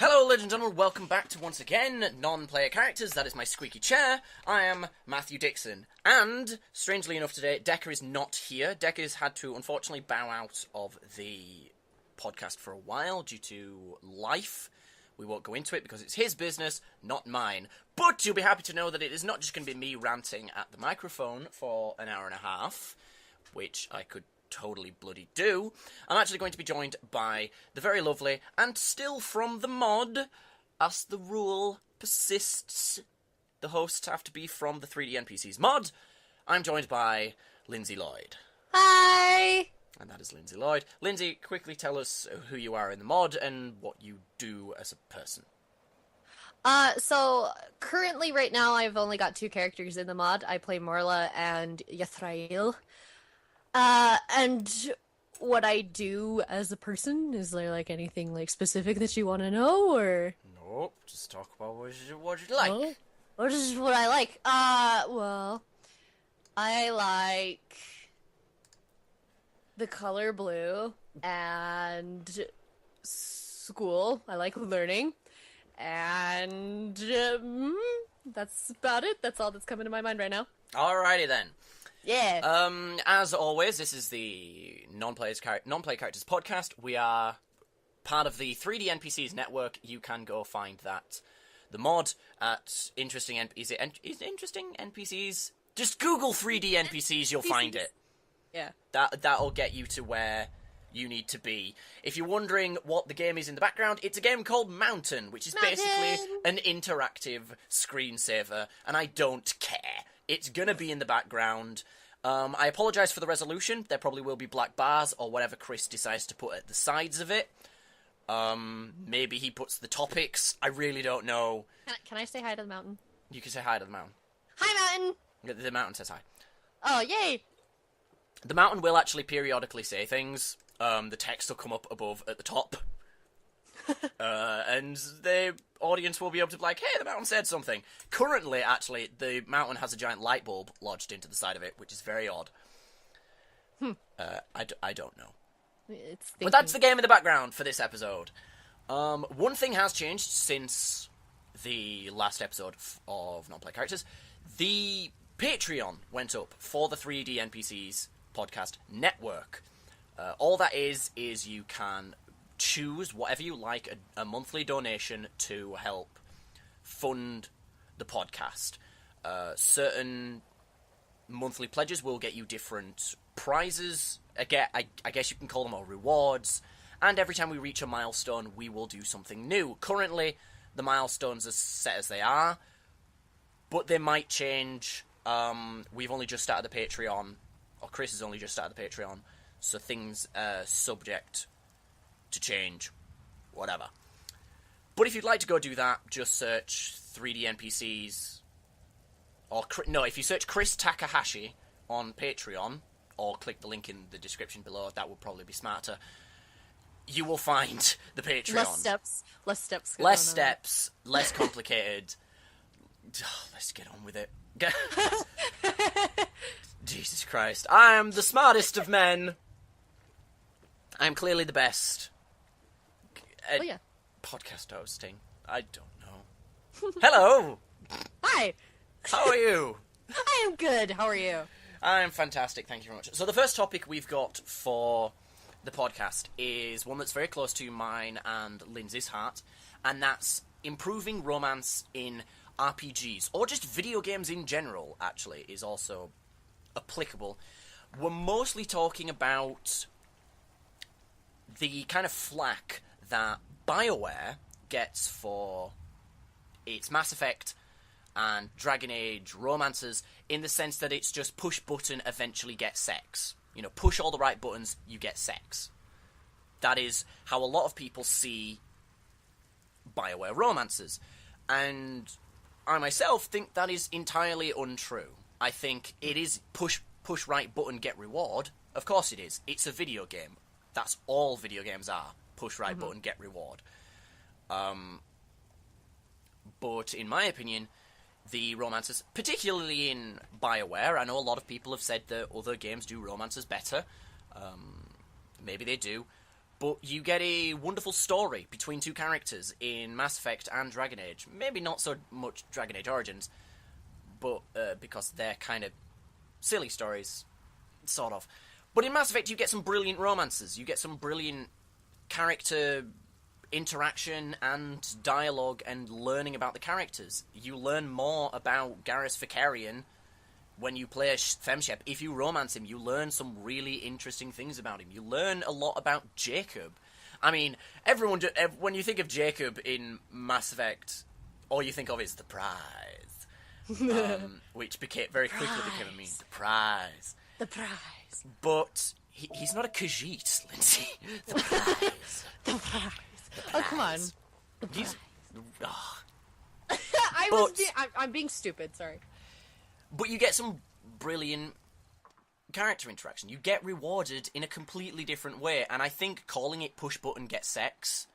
Hello, ladies and gentlemen, welcome back to, once again, non-player characters. That is my squeaky chair. I am Matthew Dixon, and, strangely enough today, Decker is not here. Decker has had to, unfortunately, bow out of the podcast for a while due to life. We won't go into it because it's his business, not mine. But you'll be happy to know that it is not just going to be me ranting at the microphone for an hour and a half, which I could totally bloody do. I'm actually going to be joined by the very lovely, and still from the mod, as the rule persists, the hosts have to be from the 3D NPCs mod. I'm joined by Lindsey Lloyd. Hi! And that is Lindsey Lloyd. Lindsey, quickly tell us who you are in the mod and what you do as a person. So currently right now I've only got two characters in the mod. I play Morla and Yathrael. And what I do as a person, is there like anything like specific that you want to know, or? Nope, just talk about what you like. Oh, or just what I like. Well, I like the color blue and school. I like learning, and that's about it. That's all that's coming to my mind right now. Alrighty then. Yeah. As always, this is the non-player characters podcast. We are part of the 3D NPCs network. You can go find the mod at interesting NPCs. Just Google 3D NPCs, you'll find it. Yeah. That'll get you to where you need to be. If you're wondering what the game is in the background, it's a game called Mountain, which is basically an interactive screensaver, and I don't care. It's gonna be in the background. I apologise for the resolution. There probably will be black bars or whatever Chris decides to put at the sides of it. Maybe he puts the topics. I really don't know. Can I say hi to the mountain? You can say hi to the mountain. Hi, mountain! The mountain says hi. Oh, yay! The mountain will actually periodically say things. The text will come up above at the top. And the audience will be able to be like, hey, the mountain said something. Currently, actually, the mountain has a giant light bulb lodged into the side of it, which is very odd. I don't know. But that's the game in the background for this episode. One thing has changed since the last episode of Non-Play Characters. The Patreon went up for the 3D NPCs podcast network. All that is you can choose whatever you like, a monthly donation to help fund the podcast. Certain monthly pledges will get you different prizes. Again, I guess you can call them all rewards. And every time we reach a milestone, we will do something new. Currently, the milestones are set as they are, but they might change. We've only just started the Patreon, or Chris has only just started the Patreon, so things are subject to change, whatever. But if you'd like to go do that, just search 3D NPCs, if you search Chris Takahashi on Patreon, or click the link in the description below, that would probably be smarter, you will find the Patreon. Less steps. Less complicated. Let's get on with it. Jesus Christ. I am the smartest of men. I am clearly the best. Podcast hosting. I don't know. Hello! Hi! How are you? I am good. How are you? I am fantastic, thank you very much. So the first topic we've got for the podcast is one that's very close to mine and Lindsay's heart, and that's improving romance in RPGs, or just video games in general, actually, is also applicable. We're mostly talking about the kind of flack that BioWare gets for its Mass Effect and Dragon Age romances, in the sense that it's just push button, eventually get sex. You know, push all the right buttons, you get sex. That is how a lot of people see BioWare romances. And I myself think that is entirely untrue. I think it is push right button, get reward. Of course it is. It's a video game. That's all video games are. Push right button, get reward. But in my opinion, the romances, particularly in BioWare, I know a lot of people have said that other games do romances better. Maybe they do. But you get a wonderful story between two characters in Mass Effect and Dragon Age. Maybe not so much Dragon Age Origins, but because they're kind of silly stories, sort of. But in Mass Effect, you get some brilliant romances. You get some brilliant character interaction and dialogue and learning about the characters. You learn more about Garrus Vakarian when you play Femshep. If you romance him, you learn some really interesting things about him. You learn a lot about Jacob. I mean, when you think of Jacob in Mass Effect, all you think of is the prize. Which very quickly became a meme. The prize. The prize. But he's not a Khajiit, Lindsay. The prize. The prize. Oh, come on. The prize. I'm being stupid, sorry. But you get some brilliant character interaction. You get rewarded in a completely different way. And I think calling it push button get sex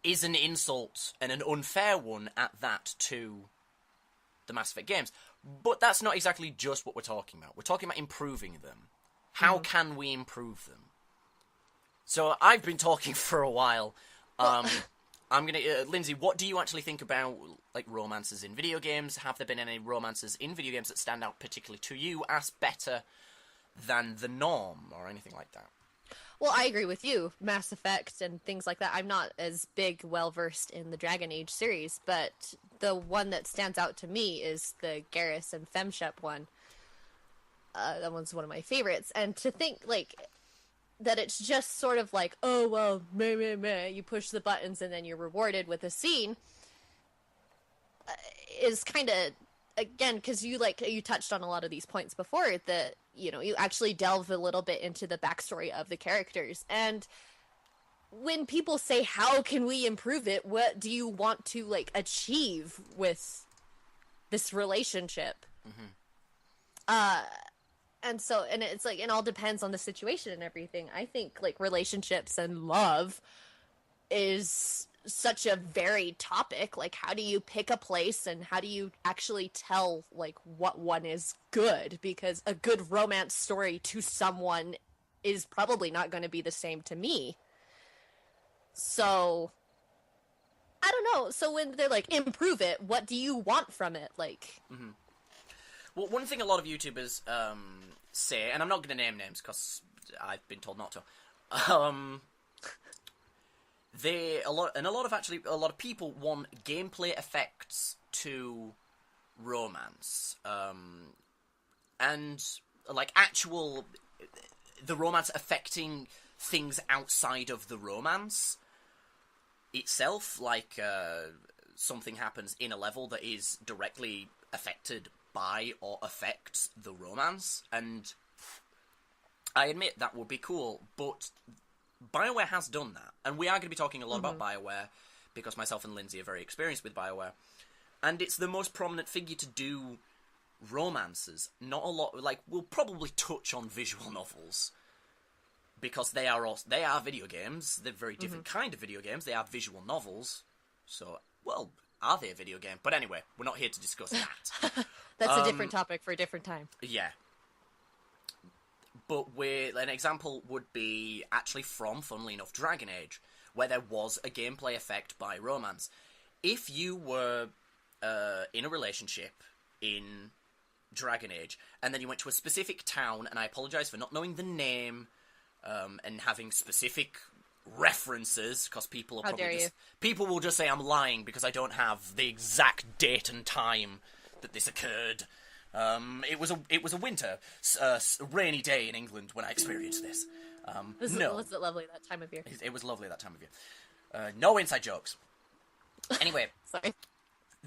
is an insult, and an unfair one at that, to the Mass Effect games. But that's not exactly just what we're talking about. We're talking about improving them. How can we improve them? So I've been talking for a while. I'm gonna, Lindsay, what do you actually think about like romances in video games? Have there been any romances in video games that stand out particularly to you as better than the norm, or anything like that? Well, I agree with you. Mass Effect and things like that. I'm not as well-versed in the Dragon Age series, but the one that stands out to me is the Garrus and Femshep one. That one's one of my favorites. And to think, like, that it's just sort of like, oh, well, meh, you push the buttons and then you're rewarded with a scene, is kind of, again, because you touched on a lot of these points before, that, you know, you actually delve a little bit into the backstory of the characters. And when people say, how can we improve it? What do you want to, like, achieve with this relationship? And it's like, it all depends on the situation and everything. I think, like, relationships and love is such a varied topic. Like, how do you pick a place, and how do you actually tell, like, what one is good? Because a good romance story to someone is probably not going to be the same to me. So, I don't know. So when they're like, improve it, what do you want from it? Like... Well, one thing a lot of YouTubers say, and I'm not going to name names because I've been told not to. A lot of people want gameplay effects to romance, and like the romance affecting things outside of the romance itself. Like something happens in a level that is directly affected by or affects the romance, and I admit that would be cool, but BioWare has done that, and we are going to be talking a lot about BioWare, because myself and Lindsay are very experienced with BioWare, and it's the most prominent figure to do romances. Not a lot, like, we'll probably touch on visual novels, because they are video games. They're very different kind of video games. They are visual novels, so, well, are they a video game? But anyway, we're not here to discuss that. That's a different topic for a different time. Yeah. But an example would be actually from, funnily enough, Dragon Age, where there was a gameplay effect by romance. If you were in a relationship in Dragon Age, and then you went to a specific town, and I apologise for not knowing the name, and having specific references, because people will just say I'm lying because I don't have the exact date and time that this occurred. It was a winter, rainy day in England when I experienced this. Was it lovely that time of year? It was lovely that time of year. No inside jokes. Anyway, sorry.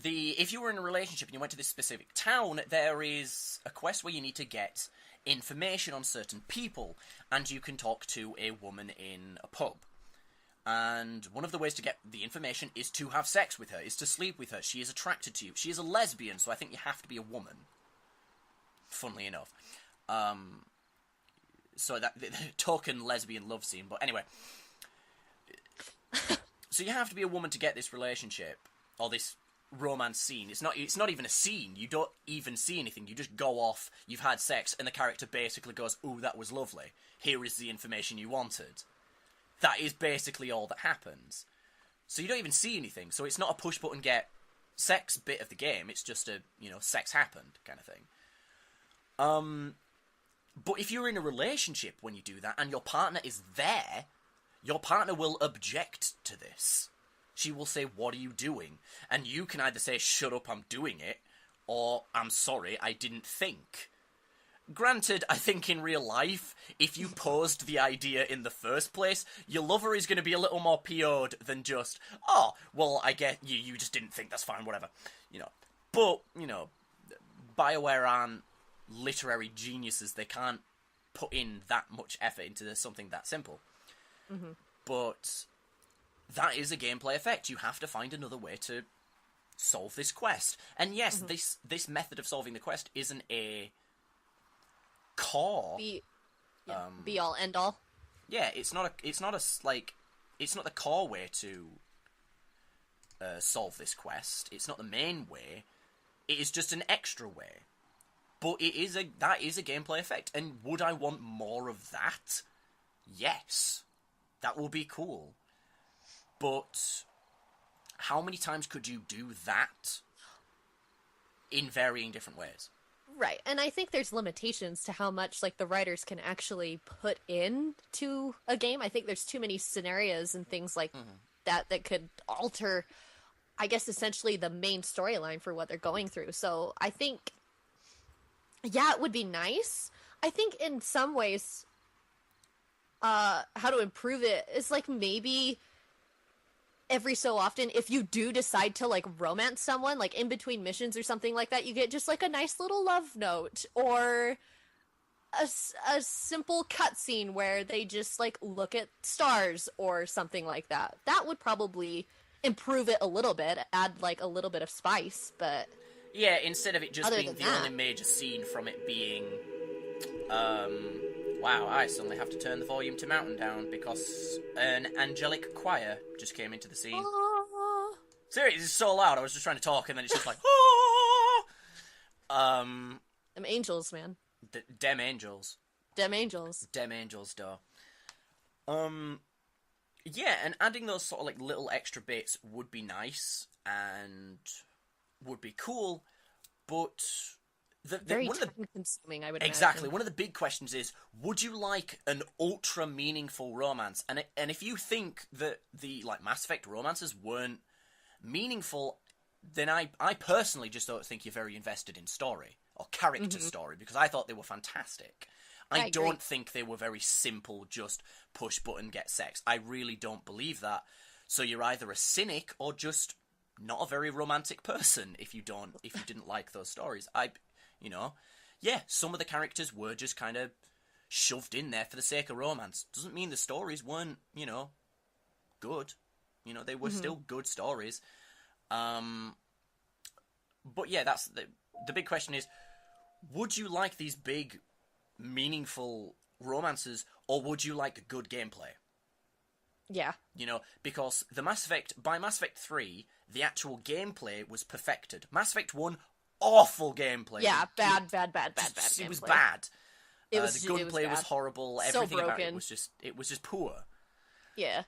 If you were in a relationship and you went to this specific town, there is a quest where you need to get information on certain people, and you can talk to a woman in a pub. And one of the ways to get the information is to have sex with her, is to sleep with her. She is attracted to you. She is a lesbian, so I think you have to be a woman. Funnily enough. So that the token lesbian love scene, but anyway. So you have to be a woman to get this relationship, or this romance scene. It's not even a scene. You don't even see anything. You just go off, you've had sex, and the character basically goes, "Ooh, that was lovely. Here is the information you wanted." that is basically all that happens. So you don't even see anything. So it's not a push button get sex bit of the game. It's just a, sex happened kind of thing. But if you're in a relationship when you do that and your partner is there, your partner will object to this. She will say, "What are you doing?" And you can either say, "Shut up, I'm doing it," or "I'm sorry, I didn't think." Granted, I think in real life, if you posed the idea in the first place, your lover is going to be a little more PO'd than just, "Oh, well, I get you just didn't think, that's fine, whatever." But, BioWare aren't literary geniuses. They can't put in that much effort into something that simple. Mm-hmm. But that is a gameplay effect. You have to find another way to solve this quest. And yes, this method of solving the quest isn't a core be all end all. Yeah, it's not the core way to solve this quest. It's not the main way. It is just an extra way. But that is a gameplay effect. And would I want more of that? Yes. That will be cool. But how many times could you do that in varying different ways? Right, and I think there's limitations to how much the writers can actually put into a game. I think there's too many scenarios and things like that could alter, I guess, essentially the main storyline for what they're going through. So I think, yeah, it would be nice. I think in some ways, how to improve it is maybe every so often, if you do decide to romance someone, in between missions or something like that, you get just a nice little love note or a simple cutscene where they just look at stars or something like that. That would probably improve it a little bit, add a little bit of spice. But yeah, instead of it just being the only major scene, from it being wow, I suddenly have to turn the volume to mountain down because an angelic choir just came into the scene. Seriously, it's so loud. I was just trying to talk, and then it's just like, Them angels, man. Dem angels. Dem angels. Dem angels, duh. Yeah, and adding those sort of little extra bits would be nice and would be cool, but very time-consuming, I would imagine. Exactly. One of the big questions is, would you like an ultra-meaningful romance? And if you think that the Mass Effect romances weren't meaningful, then I personally just don't think you're very invested in story, or character story, because I thought they were fantastic. I don't think they were very simple, just push button, get sex. I really don't believe that. So you're either a cynic or just not a very romantic person if you didn't like those stories. Yeah, some of the characters were just kind of shoved in there for the sake of romance. Doesn't mean the stories weren't, good. They were still good stories. But yeah, that's the big question is, would you like these big, meaningful romances, or would you like good gameplay? Yeah. Because by Mass Effect 3, the actual gameplay was perfected. Mass Effect 1, awful gameplay. Yeah, bad gameplay. It was bad. The gunplay was horrible. Everything so about it was just poor. Yeah.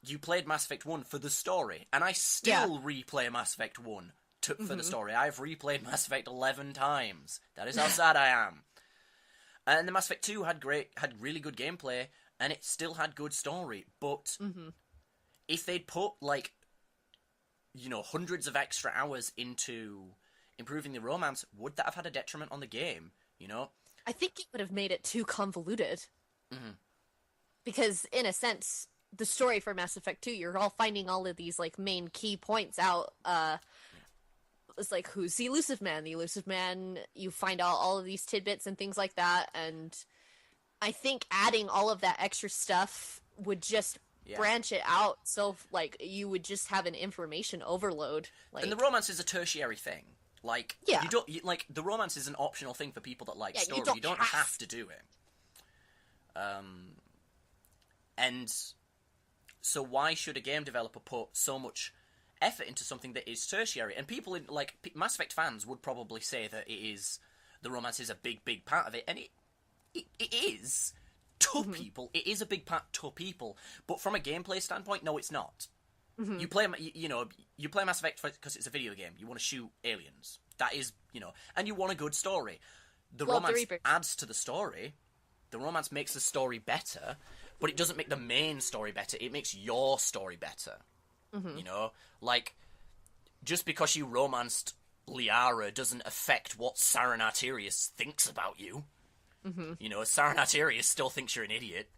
You played Mass Effect 1 for the story, and I still replay Mass Effect 1 for the story. I've replayed Mass Effect 11 times. That is how sad I am. And the Mass Effect 2 had really good gameplay, and it still had good story. But if they'd put hundreds of extra hours into improving the romance, would that have had a detriment on the game? I think it would have made it too convoluted. Because in a sense, the story for Mass Effect 2, you're all finding all of these main key points out. It's who's the elusive man? The elusive man, you find out all of these tidbits and things like that, and I think adding all of that extra stuff would just branch it out, so you would just have an information overload. And the romance is a tertiary thing. You don't the romance is an optional thing for people that like story. You don't have to do it. And so why should a game developer put so much effort into something that is tertiary? And people in Mass Effect fans would probably say that the romance is a big part of it, and it is. to people. It is a big part to people, but from a gameplay standpoint, no, it's not. You play, you play Mass Effect because it's a video game. You want to shoot aliens. That is, and you want a good story. The romance adds to the story. The romance makes the story better, but it doesn't make the main story better. It makes your story better. Like, just because you romanced Liara doesn't affect what Saren Arterius thinks about you. Saren Arterius still thinks you're an idiot.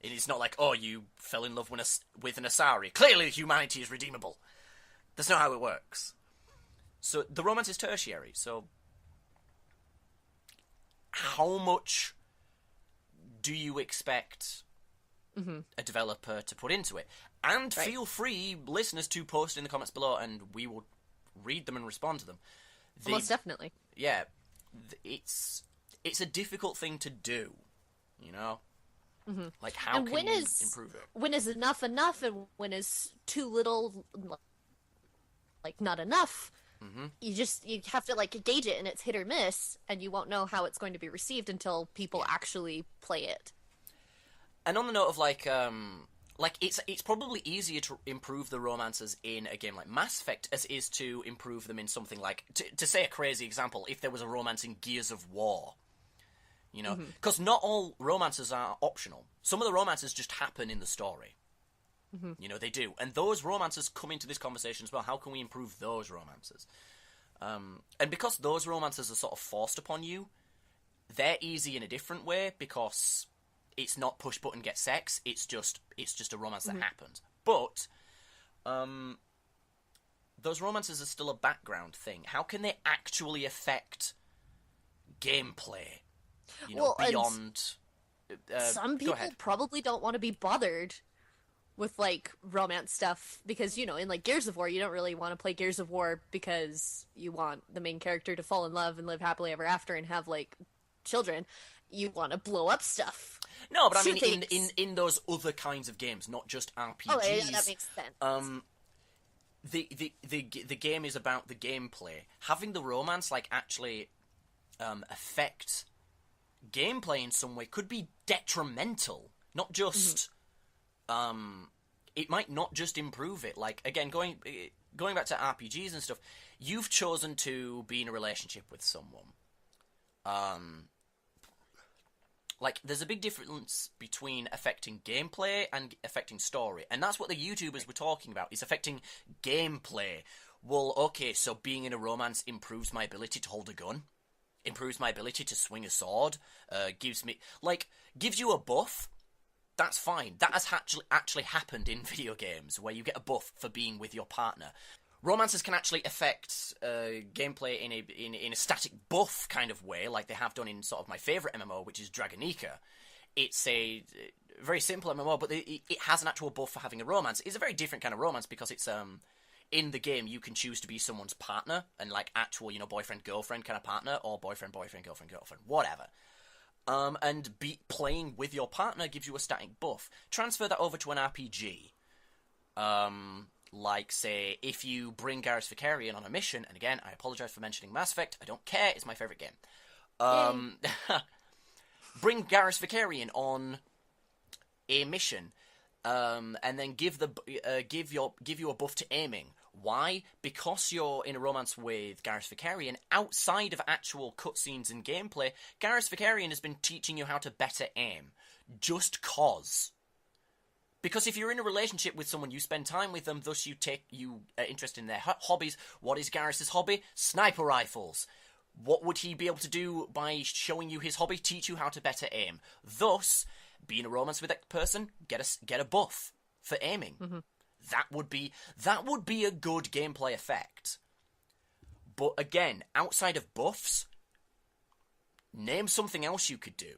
And it's not like, oh, you fell in love with an Asari. Clearly humanity is redeemable. That's not how it works. So the romance is tertiary. So how much do you expect a developer to put into it? And feel free, listeners, to post in the comments below, and we will read them and respond to them. Most definitely. Yeah. It's a difficult thing to do, Like, how can you improve it? When is enough, and when is too little, like, not enough? You have to, like, gauge it, and it's hit or miss, and you won't know how it's going to be received until people actually play it. And on the note of, like, it's probably easier to improve the romances in a game like Mass Effect as it is to improve them in something like, to say a crazy example, if there was a romance in Gears of War. Because not all romances are optional. Some of the romances just happen in the story. They do. And those romances come into this conversation as well. How can we improve those romances? And because those romances are sort of forced upon you, they're easy in a different way because it's not push button get sex. It's just a romance that happens. But those romances are still a background thing. How can they actually affect gameplay? Beyond... some people probably don't want to be bothered with, like, romance stuff, because, in, like, Gears of War, you don't really want to play Gears of War because you want the main character to fall in love and live happily ever after and have, like, children. You want to blow up stuff. No, but I mean, in those other kinds of games, not just RPGs. Oh, yeah, that makes sense. The game is about the gameplay. Having the romance, like, actually affect gameplay in some way could be detrimental. Not just... it might not just improve it. Like, again, going back to RPGs and stuff, you've chosen to be in a relationship with someone. Like, there's a big difference between affecting gameplay and affecting story. And that's what the YouTubers were talking about, is affecting gameplay. Well, okay, so being in a romance improves my ability to hold a gun, improves my ability to swing a sword, gives you a buff. That's fine. That has actually happened in video games, where you get a buff for being with your partner. Romances can actually affect gameplay in a static buff kind of way, like they have done in sort of my favourite MMO, which is Dragonica. It's a very simple MMO, but it has an actual buff for having a romance. It's a very different kind of romance because it's in the game you can choose to be someone's partner, and like actual, boyfriend girlfriend kind of partner, or boyfriend girlfriend, whatever. And playing with your partner gives you a static buff. Transfer that over to an RPG. Like, say, if you bring Garrus Vakarian on a mission, and again, I apologise for mentioning Mass Effect, I don't care, it's my favourite game. Bring Garrus Vakarian on a mission, and then give you a buff to aiming. Why? Because you're in a romance with Garrus Vakarian, outside of actual cutscenes and gameplay, Garrus Vakarian has been teaching you how to better aim. Just cause. Because if you're in a relationship with someone, you spend time with them, thus you are interested in their hobbies. What is Garrus's hobby? Sniper rifles. What would he be able to do by showing you his hobby? Teach you how to better aim. Thus, be in a romance with that person, get a buff for aiming. That would be a good gameplay effect. But again, outside of buffs, name something else you could do.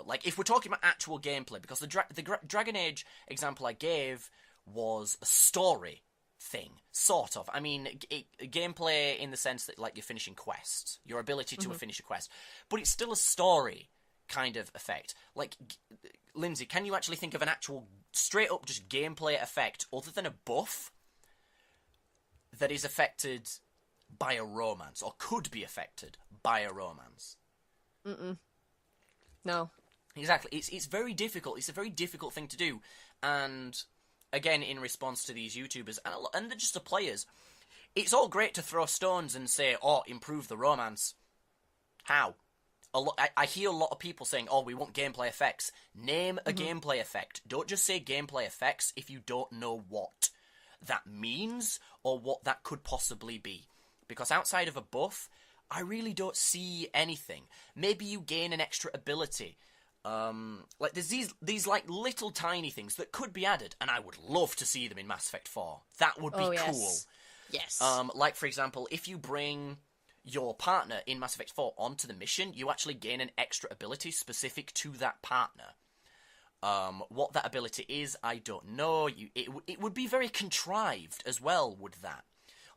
Like, if we're talking about actual gameplay, because the Dragon Age example I gave was a story thing, sort of. I mean, gameplay in the sense that, like, you're finishing quests, your ability to finish a quest, but it's still a story kind of effect. Like, Lindsey, can you actually think of an actual, straight up, just gameplay effect, other than a buff, that is affected by a romance, or could be affected by a romance? No. Exactly. It's very difficult. It's a very difficult thing to do. And again, in response to these YouTubers and just the players, it's all great to throw stones and say, "Oh, improve the romance." How? I hear a lot of people saying, "Oh, we want gameplay effects." Name a gameplay effect. Don't just say gameplay effects if you don't know what that means or what that could possibly be. Because outside of a buff, I really don't see anything. Maybe you gain an extra ability. Like there's these like little tiny things that could be added, and I would love to see them in Mass Effect 4. That would be cool. Yes. Like for example, if you bring your partner in Mass Effect 4 onto the mission, you actually gain an extra ability specific to that partner. What that ability is, I don't know. It would be very contrived as well, would that?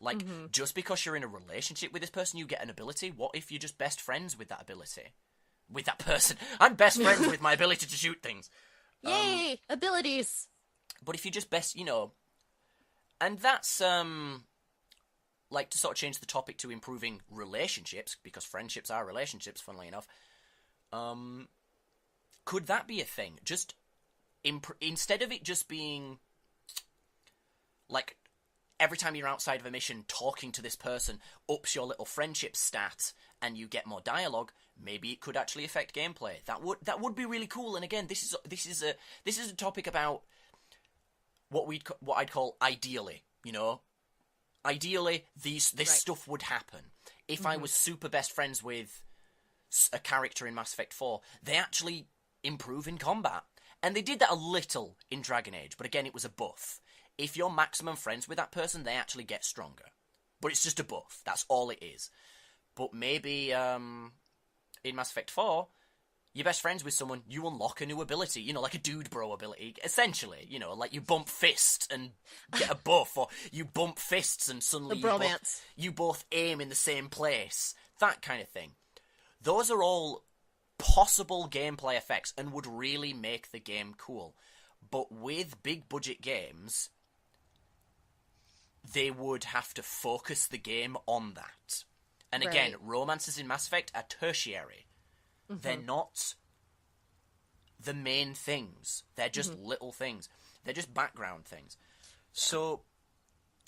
Like, just because you're in a relationship with this person, you get an ability. What if you're just best friends with that ability? With that person? I'm best friends with my ability to shoot things. Yay! Abilities! But if you just best, and that's, like, to sort of change the topic to improving relationships, because friendships are relationships, funnily enough, could that be a thing? Just, instead of it just being, like, every time you're outside of a mission, talking to this person ups your little friendship stat, and you get more dialogue, maybe it could actually affect gameplay. That would be really cool. And again, this is a topic about what I'd call ideally, Ideally, this stuff would happen. If I was super best friends with a character in Mass Effect 4, they actually improve in combat. And they did that a little in Dragon Age, but again, it was a buff. If you're maximum friends with that person, they actually get stronger. But it's just a buff. That's all it is. But maybe in Mass Effect 4, you're best friends with someone, you unlock a new ability, like a dude bro ability, essentially, like you bump fists and get a buff, or you bump fists and suddenly you both aim in the same place, that kind of thing. Those are all possible gameplay effects and would really make the game cool. But with big budget games, they would have to focus the game on that. And again, romances in Mass Effect are tertiary. They're not the main things. They're just little things. They're just background things. So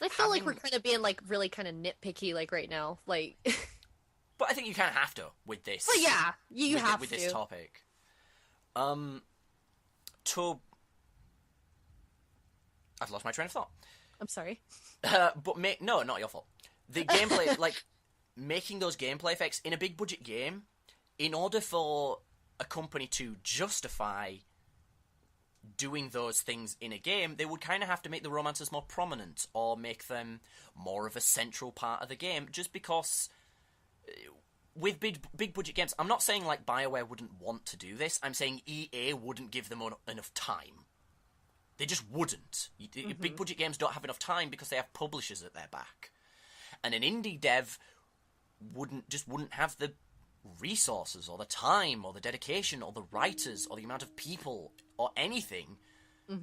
I feel like we're kind of being like really kind of nitpicky like right now. Like But I think you kind of have to with this. Well, yeah, you have with to. this topic. I've lost my train of thought. I'm sorry. But no, not your fault. The gameplay, like making those gameplay effects in a big budget game, in order for a company to justify doing those things in a game, they would kind of have to make the romances more prominent or make them more of a central part of the game, just because with big budget games, I'm not saying like BioWare wouldn't want to do this, I'm saying EA wouldn't give them enough time. They just wouldn't. Big budget games don't have enough time because they have publishers at their back. And an indie dev wouldn't have the resources or the time or the dedication or the writers or the amount of people or anything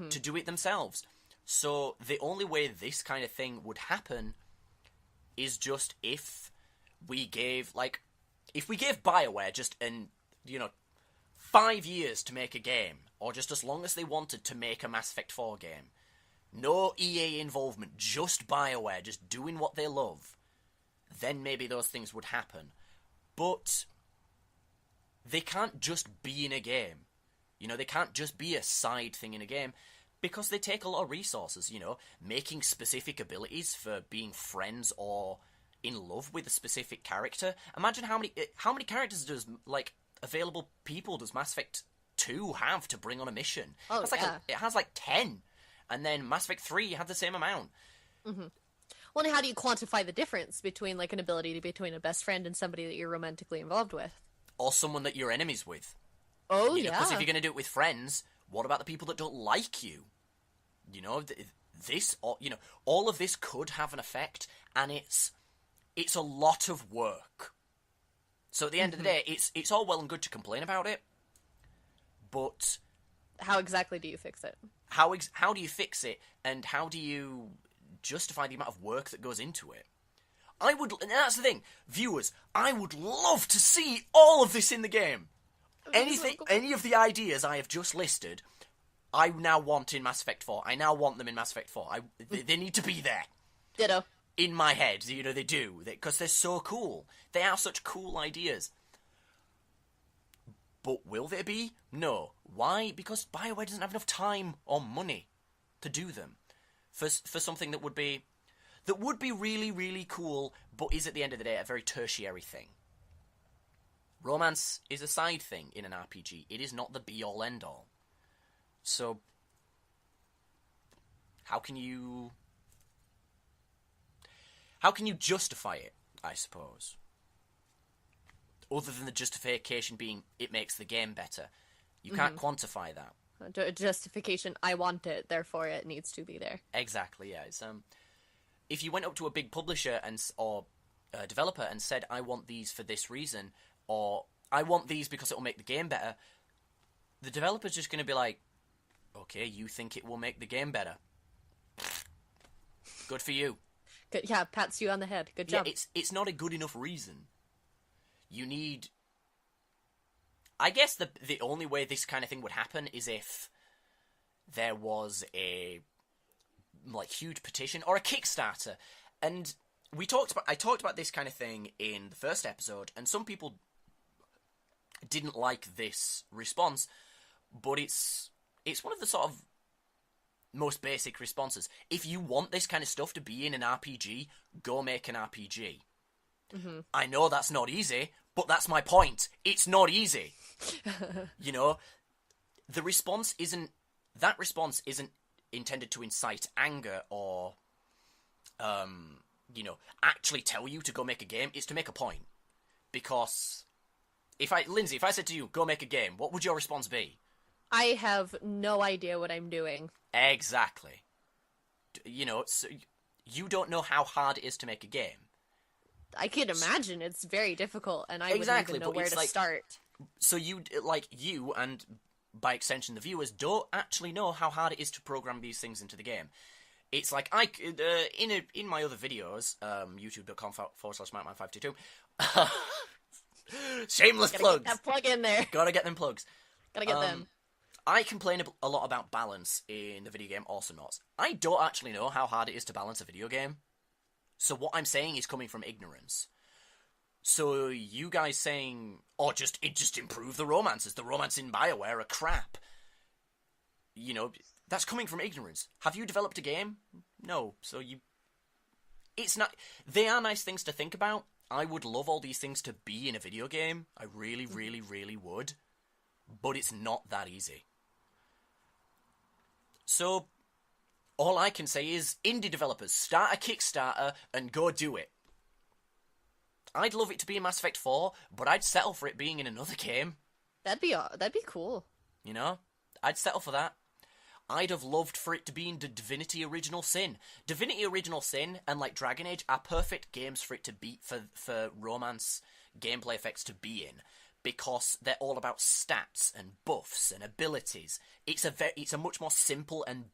to do it themselves. So the only way this kind of thing would happen is just if we gave BioWare just 5 years to make a game, or just as long as they wanted to make a Mass Effect 4 game. No EA involvement, just BioWare, just doing what they love. Then maybe those things would happen. But they can't just be in a game. They can't just be a side thing in a game, because they take a lot of resources, making specific abilities for being friends or in love with a specific character. Imagine how many characters does, like, available people does Mass Effect 2 have to bring on a mission? Oh, it has like 10. And then Mass Effect 3 had the same amount. Well, and how do you quantify the difference between, like, an ability between a best friend and somebody that you're romantically involved with? Or someone that you're enemies with. Oh, Because if you're going to do it with friends, what about the people that don't like you? All of this could have an effect, and it's a lot of work. So at the end of the day, it's all well and good to complain about it, but how exactly do you fix it? How do you fix it, and how do you justify the amount of work that goes into it? And that's the thing, viewers, I would love to see all of this in the game. any of the ideas I have just listed, I now want in Mass Effect 4. I now want them in Mass Effect 4. They need to be there. Ditto. In my head, you know, they do. Because they're so cool. They are such cool ideas. But will they be? No. Why? Because BioWare doesn't have enough time or money to do them. For something that would be really, really cool, but is at the end of the day a very tertiary thing. Romance is a side thing in an RPG. It is not the be-all, end-all. So, how can you justify it, I suppose? Other than the justification being, it makes the game better. You can't quantify that. Justification, I want it, therefore it needs to be there. Exactly, yeah. It's, if you went up to a big publisher or a developer and said, I want these for this reason, or I want these because it will make the game better, the developer's just going to be like, okay, you think it will make the game better. Good for you. Good, yeah, pats you on the head. Good job. Yeah, it's not a good enough reason. You need... I guess the only way this kind of thing would happen is if there was a huge petition or a Kickstarter. And I talked about this kind of thing in the first episode, and some people didn't like this response, but it's one of the sort of most basic responses. If you want this kind of stuff to be in an RPG, go make an RPG. Mm-hmm. I know that's not easy, but that's my point. It's not easy. You know, that response isn't intended to incite anger or, actually tell you to go make a game. It's to make a point. Because Lindsey, if I said to you, go make a game, what would your response be? I have no idea what I'm doing. Exactly. You know, so you don't know how hard it is to make a game. I can imagine it's very difficult, and I wouldn't even know where to start. So you and by extension the viewers don't actually know how hard it is to program these things into the game. It's like in my other videos, youtube.com/Markman522. Shameless plugs. Get that plug in there. Gotta get them plugs. Gotta get them. I complain a lot about balance in the video game Awesomenauts. I don't actually know how hard it is to balance a video game. So what I'm saying is coming from ignorance. So you guys saying, just improve the romances. The romance in BioWare are crap. You know, that's coming from ignorance. Have you developed a game? No. So it's not... They are nice things to think about. I would love all these things to be in a video game. I really, really, really would. But it's not that easy. So... all I can say is, indie developers, start a Kickstarter and go do it. I'd love it to be in Mass Effect 4, but I'd settle for it being in another game. That'd be cool. You know? I'd settle for that. I'd have loved for it to be in Divinity Original Sin. Divinity Original Sin and Dragon Age are perfect games for it to be, for romance gameplay effects to be in. Because they're all about stats and buffs and abilities. It's a much more simple and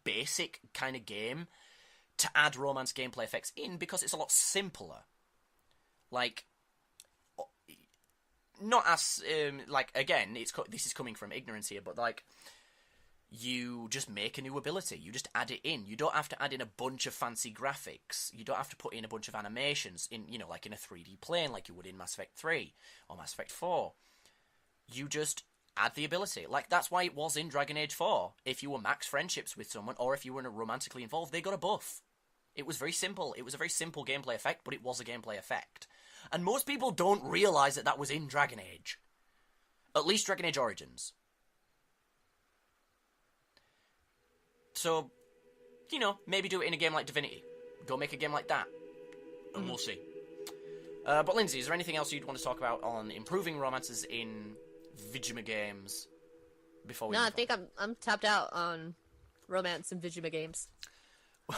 basic kind of game to add romance gameplay effects in because it's a lot simpler. Not as again, this is coming from ignorance here, but you just make a new ability, you just add it in. You don't have to add in a bunch of fancy graphics. You don't have to put in a bunch of animations in in a 3D plane like you would in Mass Effect 3 or Mass Effect 4. You just add the ability. That's why it was in Dragon Age 4. If you were max friendships with someone, or if you were romantically involved, they got a buff. It was very simple. It was a very simple gameplay effect, but it was a gameplay effect. And most people don't realise that was in Dragon Age. At least Dragon Age Origins. So, maybe do it in a game like Divinity. Go make a game like that. And we'll see. But Lindsey, is there anything else you'd want to talk about on improving romances in Vigima games before we... No, I think I'm tapped out on romance and Vigima games.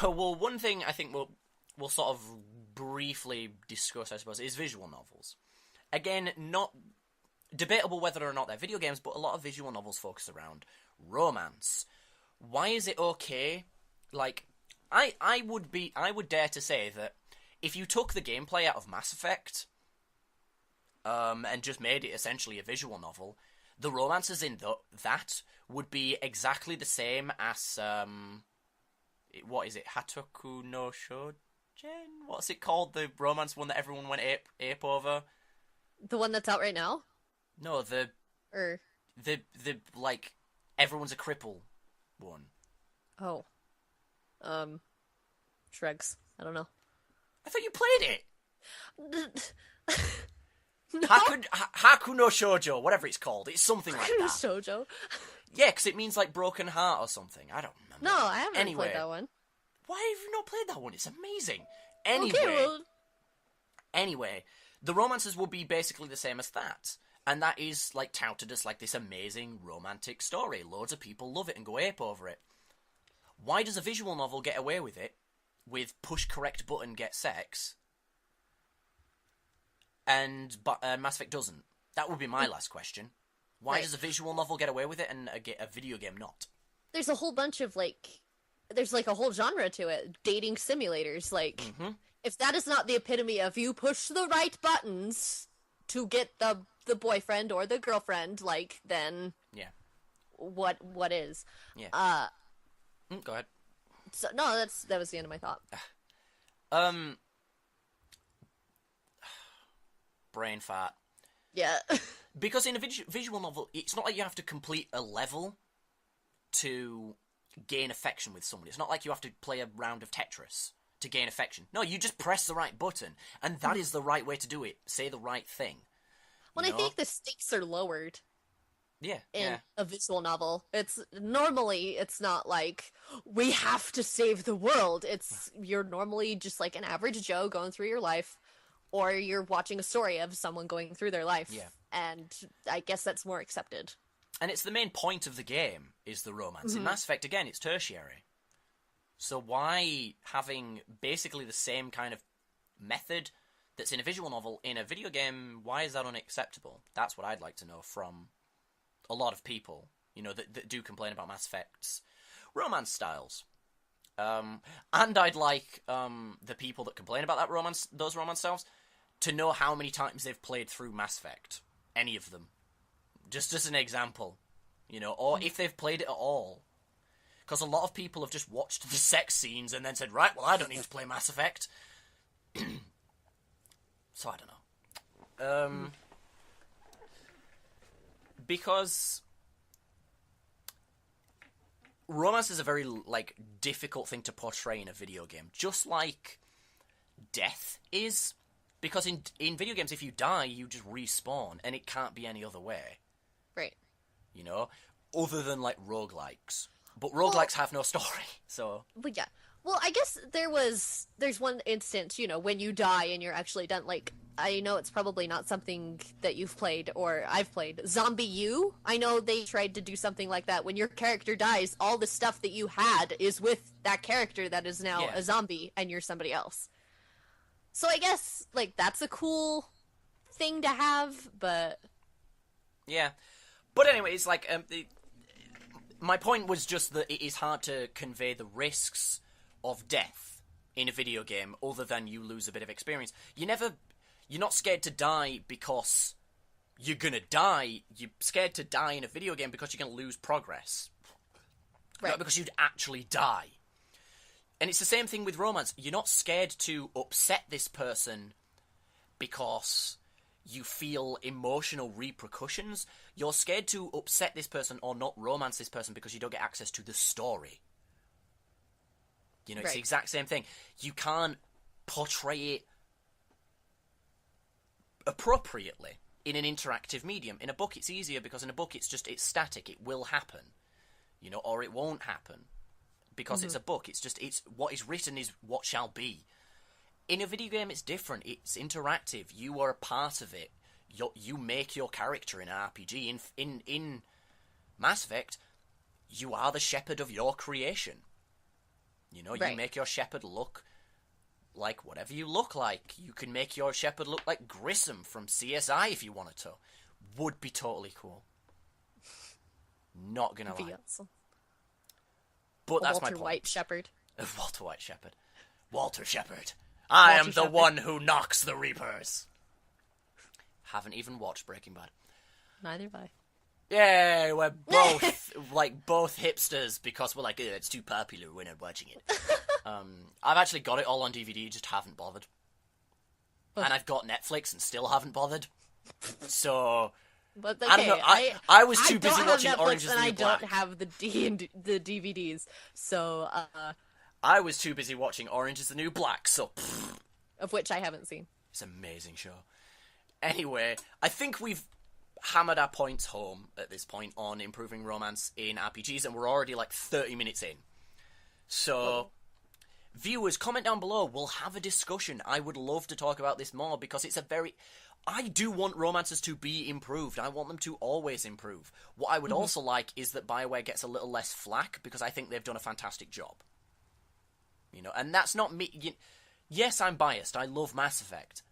Well, one thing I think we'll sort of briefly discuss, I suppose, is visual novels. Again, not debatable whether or not they're video games, but a lot of visual novels focus around romance. Why is it okay? I would dare to say that if you took the gameplay out of Mass Effect, and just made it essentially a visual novel, the romances in that would be exactly the same as, what is it, Hatoku no Shoujin? What's it called, the romance one that everyone went ape over? The one that's out right now? No, the like, everyone's a cripple one. Oh. Shrugs. I don't know. I thought you played it! No. Haku no Shoujo, whatever it's called. It's something like that. Shoujo? Yeah, because it means, like, broken heart or something. I don't remember. No, I haven't played that one. Why have you not played that one? It's amazing. Anyway, okay, well... Anyway, the romances will be basically the same as that. And that is, like, touted as, like, this amazing romantic story. Loads of people love it and go ape over it. Why does a visual novel get away with it, with push correct button get sex, and Mass Effect doesn't? That would be my last question. Why does a visual novel get away with it and a video game not? There's a whole bunch of, like... There's, like, a whole genre to it. Dating simulators. Like, if that is not the epitome of you push the right buttons to get the boyfriend or the girlfriend, like, then... Yeah. What is? Yeah. Go ahead. So, no, that was the end of my thought. Brain fart. Yeah. Because in a visual novel, it's not like you have to complete a level to gain affection with someone. It's not like you have to play a round of Tetris to gain affection. No, you just press the right button, and that is the right way to do it. Say the right thing. Well, I think the stakes are lowered. Yeah, in a visual novel. It's not like we have to save the world. You're normally just like an average Joe going through your life, or you're watching a story of someone going through their life. Yeah. And I guess that's more accepted. And it's the main point of the game, is the romance. In Mass Effect, again, it's tertiary. So why having basically the same kind of method that's in a visual novel in a video game, why is that unacceptable? That's what I'd like to know from a lot of people, that do complain about Mass Effect's romance styles. And I'd like the people that complain about those romance styles, to know how many times they've played through Mass Effect. Any of them. Just as an example. Or if they've played it at all. Because a lot of people have just watched the sex scenes and then said, right, well, I don't need to play Mass Effect. So I don't know. Because romance is a very, difficult thing to portray in a video game. Just like death is. Because in video games, if you die, you just respawn, and it can't be any other way. Right. Other than, roguelikes. But roguelikes have no story, so... But yeah. Well, I guess there's one instance, when you die and you're actually done, I know it's probably not something that you've played, or I've played. Zombie U? I know they tried to do something like that. When your character dies, all the stuff that you had is with that character that is now a zombie, and you're somebody else. So I guess, that's a cool thing to have, but... Yeah. But anyway, it's my point was just that it is hard to convey the risks of death in a video game, other than you lose a bit of experience. You're not scared to die because you're gonna die. You're scared to die in a video game because you're gonna lose progress. Right. Not because you'd actually die. And it's the same thing with romance. You're not scared to upset this person because you feel emotional repercussions. You're scared to upset this person or not romance this person because you don't get access to the story. It's the exact same thing. You can't portray it appropriately in an interactive medium. In a book, it's easier because in a book, it's static. It will happen, or it won't happen. Because it's a book, it's what is written is what shall be. In a video game, it's different. It's interactive. You are a part of it. You make your character in an RPG. In Mass Effect, you are the shepherd of your creation. You make your shepherd look like whatever you look like. You can make your shepherd look like Grissom from CSI if you wanted to. Would be totally cool. Not gonna lie. Awesome. But that's my point. Walter White Shepherd. Walter White Shepherd. Walter Shepherd. I am the one who knocks the Reapers. Haven't even watched Breaking Bad. Neither have I. Yay, we're both, both hipsters because we're like, it's too popular, we're not watching it. I've actually got it all on DVD, just haven't bothered. And I've got Netflix and still haven't bothered. So, but okay, I don't know, I was too busy watching Netflix Orange is the New Black. I don't have the DVDs, so, I was too busy watching Orange is the New Black, so... Of which I haven't seen. It's an amazing show. Anyway, I think we've hammered our points home at this point on improving romance in RPGs, and we're already 30 minutes in. So, viewers, comment down below. We'll have a discussion. I would love to talk about this more because it's I do want romances to be improved. I want them to always improve. What I would also like is that BioWare gets a little less flack because I think they've done a fantastic job. And that's not me. Yes, I'm biased. I love Mass Effect.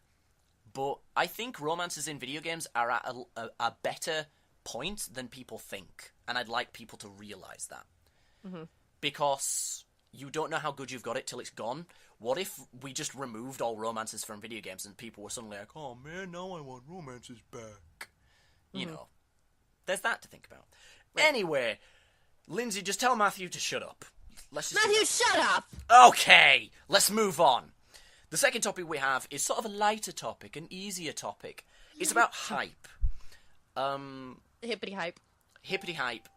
But I think romances in video games are at a better point than people think. And I'd like people to realise that. Because you don't know how good you've got it till it's gone. What if we just removed all romances from video games and people were suddenly like, oh man, now I want romances back. There's that to think about. Right. Anyway, Lindsay, just tell Matthew to shut up. Matthew, shut up! Okay, let's move on. The second topic we have is sort of a lighter topic, an easier topic. It's about hype. Hippity hype. Hippity hype.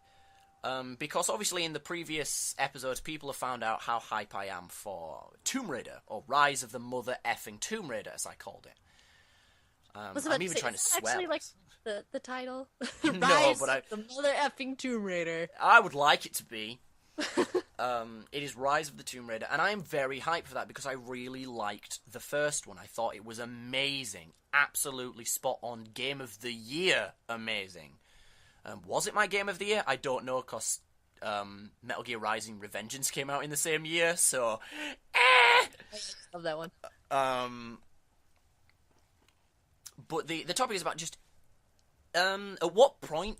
Because obviously in the previous episodes, people have found out how hype I am for Tomb Raider, or Rise of the Mother Effing Tomb Raider, as I called it. I'm even trying to swear. Actually, the title. No, Rise but of the Mother Effing Tomb Raider. I would like it to be. It is Rise of the Tomb Raider, and I am very hyped for that because I really liked the first one. I thought it was amazing, absolutely spot on, Game of the Year amazing. Was it my Game of the Year? I don't know, because Metal Gear Rising: Revengeance came out in the same year, so... Love that one. But the topic is about just... At what point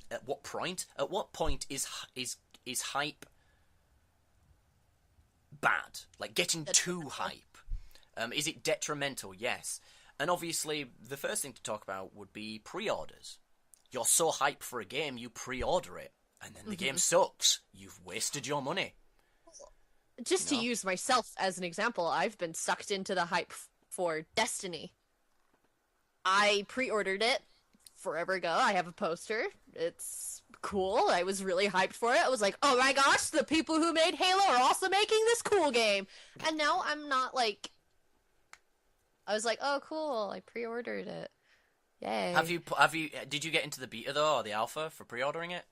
is hype bad? Getting too hype. Is it detrimental? Yes. And obviously, the first thing to talk about would be pre-orders. You're so hyped for a game, you pre-order it, and then the game sucks. You've wasted your money. Just to use myself as an example, I've been sucked into the hype for Destiny. I pre-ordered it forever ago. I have a poster. It's cool. I was really hyped for it. I was like, oh my gosh, the people who made Halo are also making this cool game. And now I'm not I was like, oh cool, I pre-ordered it. Yay. Did you get into the beta though, or the alpha for pre-ordering it?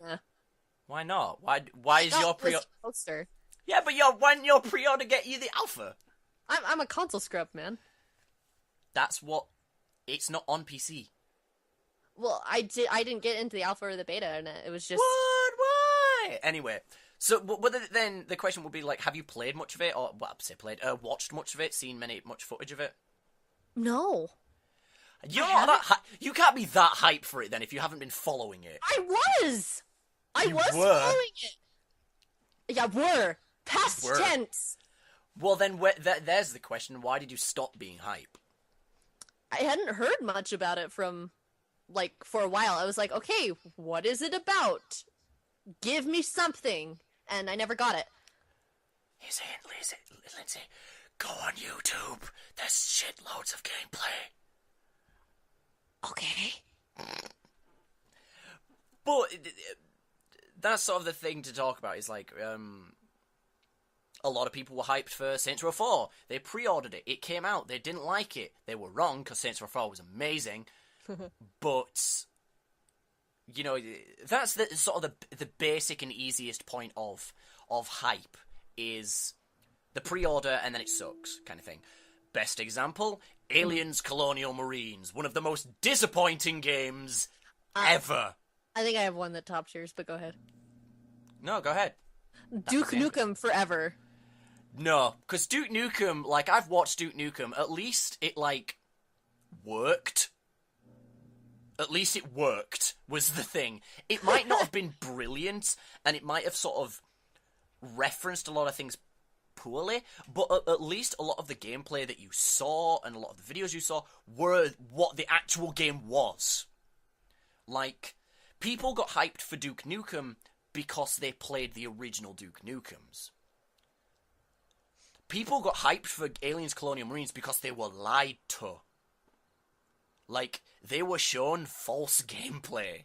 Yeah. Why not? Why is your poster? Yeah, but why didn't your pre-order get you the alpha? I'm a console scrub, man. That's what... It's not on PC. Well, I didn't get into the alpha or the beta, and it was just... What? Why? Anyway, so but then the question would be, have you played much of it? Or, watched much of it? Seen much footage of it? No. You're not you can't be that hyped for it, then, if you haven't been following it. I was following it. Yeah, were. Past tense. Well, then, there's the question. Why did you stop being hype? I hadn't heard much about it from... for a while. I was like, okay, what is it about? Give me something. And I never got it. Lindsay, go on YouTube. There's shitloads of gameplay. Okay. But that's sort of the thing to talk about, is a lot of people were hyped for Saints Row 4. They pre-ordered it. It came out. They didn't like it. They were wrong, because Saints Row 4 was amazing. But, that's the sort of the basic and easiest point of hype, is the pre-order and then it sucks kind of thing. Best example, Aliens Colonial Marines, one of the most disappointing games ever. I think I have one that tops yours, but go ahead. No, go ahead. Duke Nukem Forever. No, because Duke Nukem, I've watched Duke Nukem, at least it, worked. At least it worked, was the thing. It might not have been brilliant, and it might have sort of referenced a lot of things poorly, but at least a lot of the gameplay that you saw and a lot of the videos you saw were what the actual game was. Like, people got hyped for Duke Nukem because they played the original Duke Nukems. People got hyped for Aliens Colonial Marines because they were lied to. Like, they were shown false gameplay.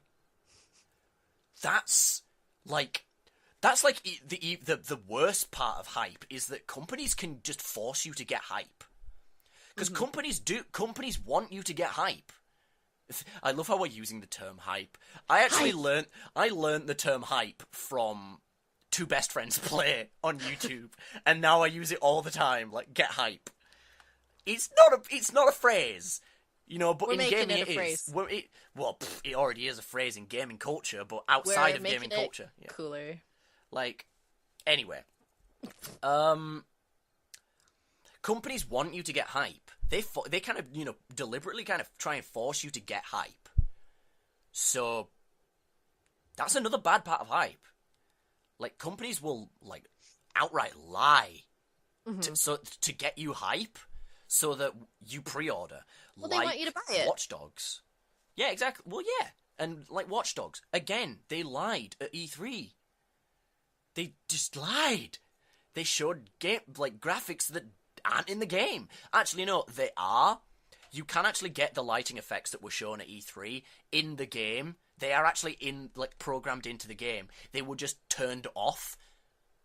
That's like the worst part of hype, is that companies can just force you to get hype. Because companies want you to get hype. I love how we're using the term hype. I actually learned the term hype from Two Best Friends Play on YouTube, and now I use it all the time. Like, get hype. It's not a phrase, you know. But in gaming, it is. It already is a phrase in gaming culture, but outside of gaming culture, yeah. Cooler. Like, anyway, companies want you to get hype. They kind of, you know, deliberately kind of try and force you to get hype. So that's another bad part of hype. Like, companies will, like, outright lie to get you hype so that you pre-order. Well, they want you to buy it. Watch Dogs. Yeah, exactly. Well, yeah. And, like, Watch Dogs. Again, they lied at E3. They just lied. They showed graphics that aren't in the game. Actually, no, they are. You can actually get the lighting effects that were shown at E3 in the game. They are actually programmed into the game. They were just turned off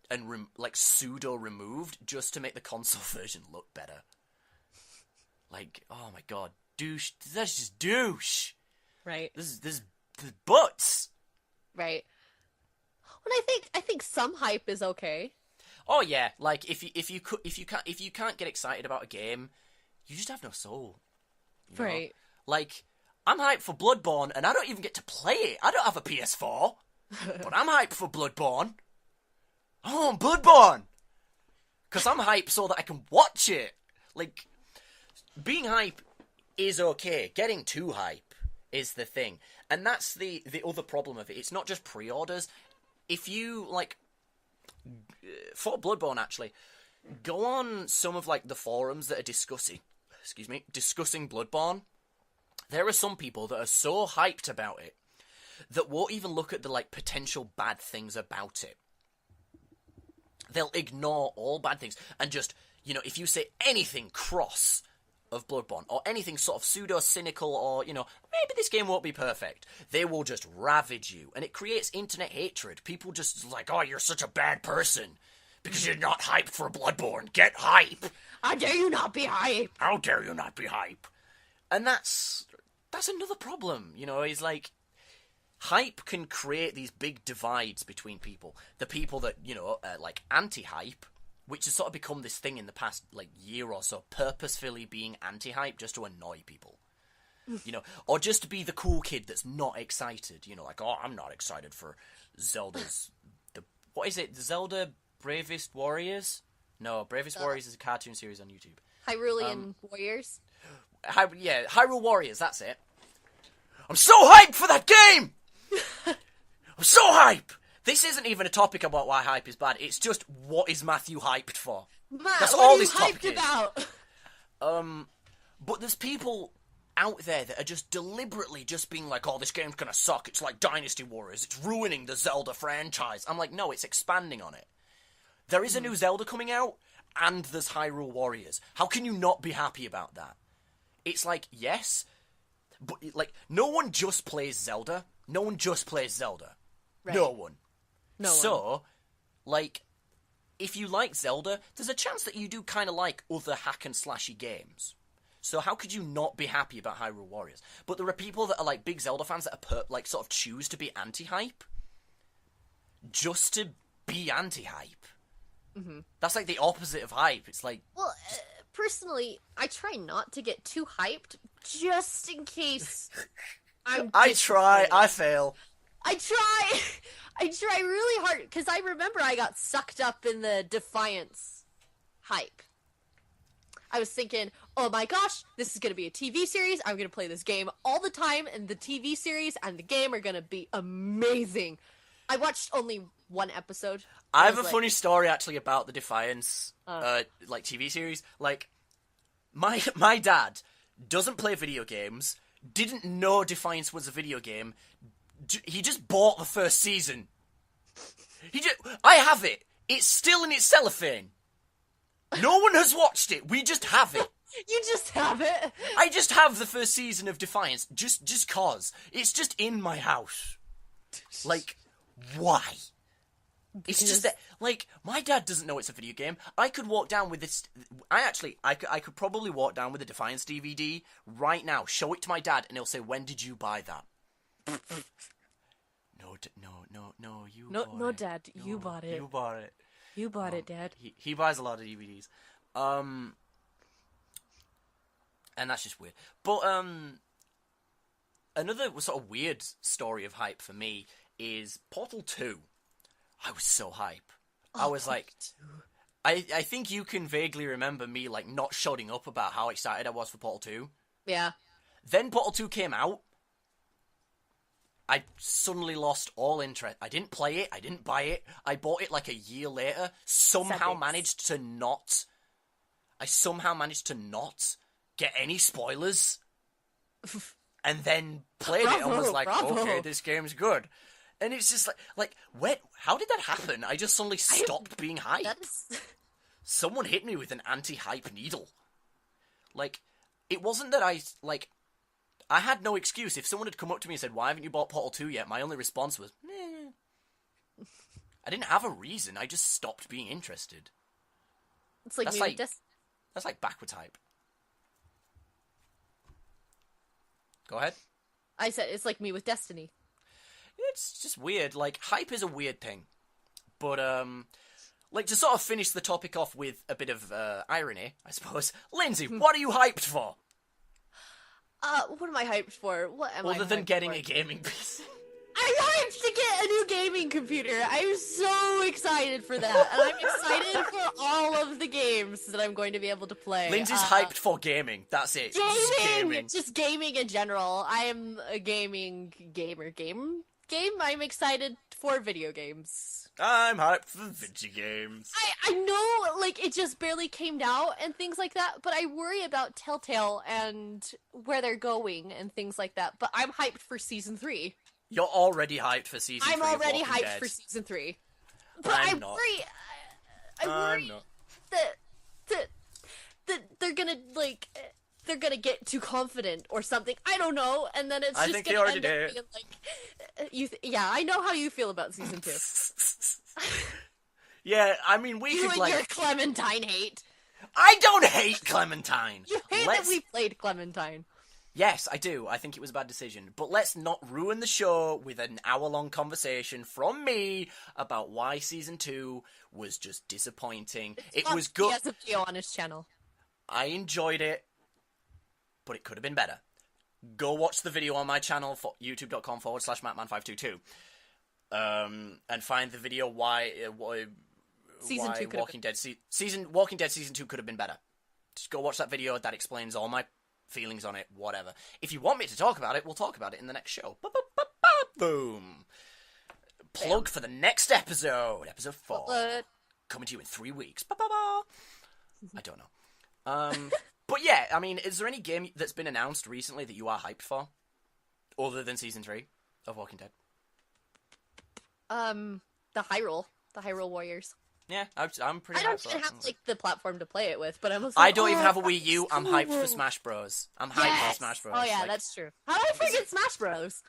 and pseudo removed just to make the console version look better. Like, oh my god, douche. That's just douche. Right. This is butts. Right. And I think some hype is okay. Oh yeah, like if you can't get excited about a game, you just have no soul. You know? Right. Like, I'm hyped for Bloodborne, and I don't even get to play it. I don't have a PS4, but I'm hyped for Bloodborne. Oh, Bloodborne! Because I'm hyped so that I can watch it. Like, being hype is okay. Getting too hype is the thing. And that's the other problem of it. It's not just pre-orders. If you, like, for Bloodborne, actually, go on some of, like, the forums that are discussing Bloodborne. There are some people that are so hyped about it that won't even look at the, like, potential bad things about it. They'll ignore all bad things and just, you know, if you say anything cross of Bloodborne or anything sort of pseudo-cynical or, you know, maybe this game won't be perfect, they will just ravage you. And it creates internet hatred. People just like, oh, you're such a bad person because you're not hyped for Bloodborne. Get hype. How dare you not be hype? How dare you not be hype? And that's another problem, you know, is like, hype can create these big divides between people. The people that, you know, like anti-hype, which has sort of become this thing in the past, like, year or so, purposefully being anti-hype just to annoy people. You know, or just to be the cool kid that's not excited, you know, like, oh, I'm not excited for Zelda's, what is it, Zelda Bravest Warriors? No, Bravest Warriors is a cartoon series on YouTube. Hyrulean Warriors? Hyrule Warriors, that's it. I'm so hyped for that game! I'm so hyped! This isn't even a topic about why hype is bad. It's just, what is Matthew hyped for? Matt, that's what all are this you topic hyped is. about? But there's people out there that are just deliberately just being like, oh, this game's gonna suck. It's like Dynasty Warriors. It's ruining the Zelda franchise. I'm like, no, it's expanding on it. There is a new Zelda coming out, and there's Hyrule Warriors. How can you not be happy about that? It's like, yes, but, like, no one just plays Zelda. No one just plays Zelda. Right. No one. So, like, if you like Zelda, there's a chance that you do kind of like other hack and slashy games. So how could you not be happy about Hyrule Warriors? But there are people that are, like, big Zelda fans that are, like, sort of choose to be anti-hype. Just to be anti-hype. Mm-hmm. That's, like, the opposite of hype. It's like... Well, personally, I try not to get too hyped, just in case I try, I fail. I try really hard, because I remember I got sucked up in the Defiance hype. I was thinking, oh my gosh, this is going to be a TV series, I'm going to play this game all the time, and the TV series and the game are going to be amazing. I watched only one episode. I have a funny story actually about the Defiance like TV series. Like my dad doesn't play video games, didn't know Defiance was a video game. He just bought the first season. I have it. It's still in its cellophane. No one has watched it. We just have it. You just have it. I just have the first season of Defiance just cause. It's just in my house. Like, why? It's just that, like, my dad doesn't know it's a video game. I could walk down with this. I could probably walk down with a Defiance DVD right now, show it to my dad, and he'll say, "When did you buy that?" No, you. No, bought no, it. Dad, you bought it. You bought it. You bought it, Dad. He buys a lot of DVDs. And that's just weird. But another sort of weird story of hype for me is Portal 2. I was so hype. I was like, I think you can vaguely remember me like not shutting up about how excited I was for Portal 2. Yeah. Then Portal 2 came out. I suddenly lost all interest. I didn't play it. I didn't buy it. I bought it like a year later. I somehow managed to not get any spoilers. And then played it and was like, okay, this game's good. And it's just like, how did that happen? I just suddenly stopped being hyped. Someone hit me with an anti-hype needle. Like, it wasn't that I had no excuse. If someone had come up to me and said, "Why haven't you bought Portal 2 yet?" My only response was, "Meh." I didn't have a reason. I just stopped being interested. It's like that's like backwards hype. Go ahead. I said it's like me with Destiny. It's just weird. Like, hype is a weird thing. But, like, to sort of finish the topic off with a bit of irony, I suppose. Lindsay, what are you hyped for? What am I hyped for? What am I Other than getting for? a gaming PC. I'm hyped to get a new gaming computer. I'm so excited for that. And I'm excited for all of the games that I'm going to be able to play. Lindsay's hyped for gaming. That's it. Gaming! Just gaming in general. I am a gaming gamer. Game? I'm excited for video games. I'm hyped for video games. I know, like, it just barely came out and things like that, but I worry about Telltale and where they're going and things like that. But I'm hyped for Season 3. You're already hyped for Season 3 I'm already of Walking hyped Dead. for Season 3. But I'm not. I worry that they're gonna, like... They're gonna get too confident or something. I don't know, and then it's I just think gonna they already end up did. being like, yeah, I know how you feel about Season 2. Yeah, I mean, we You could, and like... your Clementine hate. I don't hate Clementine! You hate that we played Clementine. Yes, I do. I think it was a bad decision. But let's not ruin the show with an hour-long conversation from me about why Season 2 was just disappointing. It was good. He has a video on his channel. I enjoyed it, but it could have been better. Go watch the video on my channel, youtube.com/Mattman522. And find the video why Walking Dead Season 2 could have been better. Just go watch that video. That explains all my feelings on it, whatever. If you want me to talk about it, we'll talk about it in the next show. Boom. Plug for the next episode. Episode 4. Coming to you in 3 weeks. I don't know. But yeah, I mean, is there any game that's been announced recently that you are hyped for? Other than Season 3 of Walking Dead? The Hyrule Warriors. Yeah, I'm pretty hyped. I don't even have, like, the platform to play it with, but I'm also I don't even have a Wii U. I'm hyped for Smash Bros. I'm hyped Yes! for Smash Bros. Oh yeah, Like, that's true. How did I forget Smash Bros?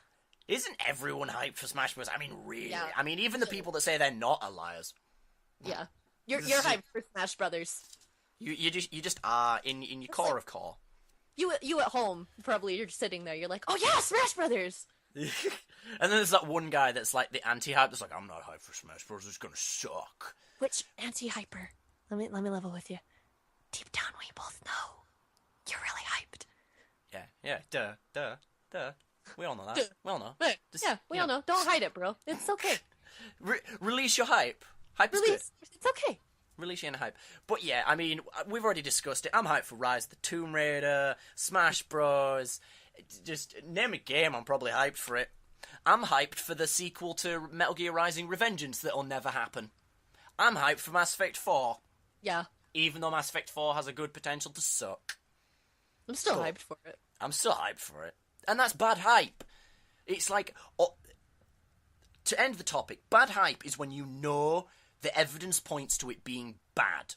isn't everyone hyped for Smash Bros? I mean, really? Yeah. I mean, even the people that say they're not are liars. Yeah. You're hyped for Smash Brothers. You just are in your core of core. You at home, probably you're just sitting there, you're like, oh yeah, Smash Brothers! And then there's that one guy that's like the anti-hype that's like, I'm not hyped for Smash Bros, it's gonna suck. Which anti-hyper? Let me level with you. Deep down we both know. You're really hyped. Yeah, duh. We all know that. We all know. We all know. Don't hide it, bro. It's okay. Release your hype. Hype is good. It's okay. Release your hype. But yeah, I mean, we've already discussed it. I'm hyped for Rise of the Tomb Raider, Smash Bros. Just name a game, I'm probably hyped for it. I'm hyped for the sequel to Metal Gear Rising: Revengeance that'll never happen. I'm hyped for Mass Effect 4. Yeah. Even though Mass Effect 4 has a good potential to suck. I'm still hyped for it. I'm still hyped for it. And that's bad hype. It's like... to end the topic, bad hype is when you know the evidence points to it being bad.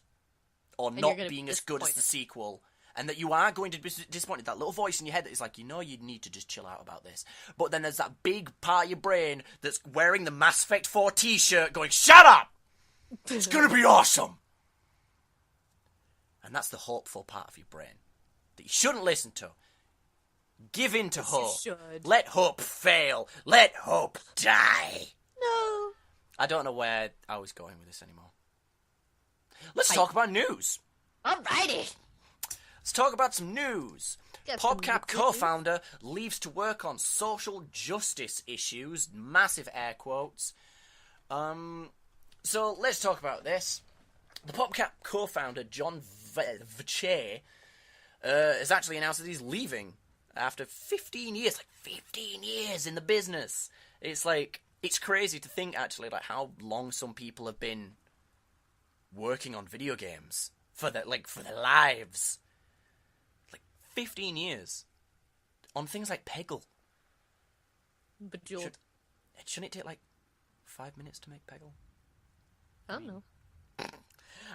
Or not being as good as the sequel. And that you are going to be disappointed. That little voice in your head that is like, you need to just chill out about this. But then there's that big part of your brain that's wearing the Mass Effect 4 t-shirt going, shut up! It's going to be awesome! And that's the hopeful part of your brain that you shouldn't listen to. Give in to hope. You should. Let hope fail. Let hope die. No. I don't know where I was going with this anymore. Let's talk about news. Alrighty. Let's talk about some news. PopCap co-founder leaves to work on social justice issues. Massive air quotes. So let's talk about this. The PopCap co-founder, John Vache, has actually announced that he's leaving after 15 years. Like, 15 years in the business. It's like, it's crazy to think, actually, like, how long some people have been working on video games for their lives. Like, 15 years. On things like Peggle. Bejeweled. Shouldn't it take, like, 5 minutes to make Peggle? I don't know.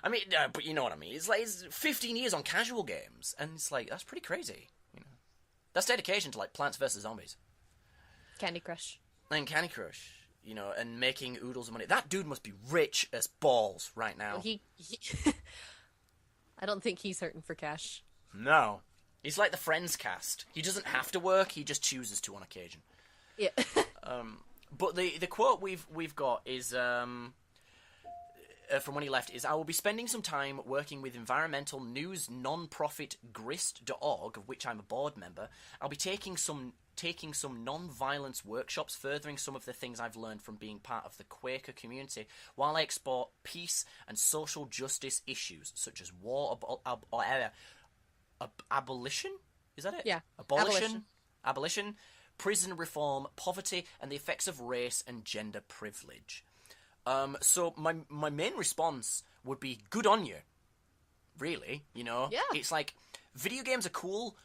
I mean, but you know what I mean. It's like, it's 15 years on casual games, and it's like, that's pretty crazy. You know, that's dedication to like Plants vs Zombies, Candy Crush, and Candy Crush. You know, and making oodles of money. That dude must be rich as balls right now. Well, he I don't think he's hurting for cash. No, he's like the Friends cast. He doesn't have to work. He just chooses to on occasion. Yeah. But the quote we've got is from when he left is, I will be spending some time working with environmental news non-profit grist.org, of which I'm a board member. I'll be taking some non-violence workshops, furthering some of the things I've learned from being part of the Quaker community, while I explore peace and social justice issues, such as war abolition? Is that it? Yeah. Abolition, prison reform, poverty, and the effects of race and gender privilege. So my main response would be, good on you. Really, you know? Yeah. It's like, video games are cool,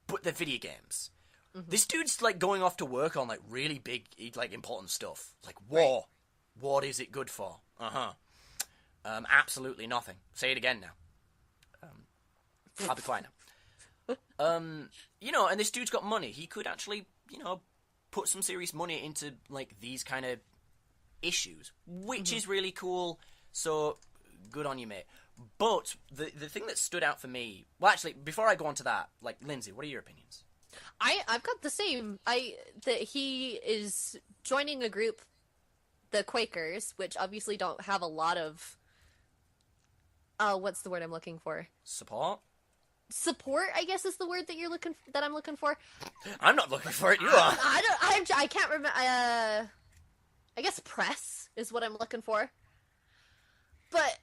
but they're video games. Mm-hmm. This dude's, like, going off to work on, like, really big, like, important stuff. Like, war. Right. What is it good for? Absolutely nothing. Say it again now. I'll be quiet now. You know, and this dude's got money. He could actually, you know, put some serious money into, like, these kind of issues, which is really cool. So, good on you, mate. But the thing that stood out for me, well, actually, before I go on to that, like, Lindsay, what are your opinions? I've got the same. That he is joining a group, the Quakers, which obviously don't have a lot of. What's the word I'm looking for? Support, I guess, is the word that I'm looking for. I'm not looking for it. You are. I can't remember. I guess press is what I'm looking for. But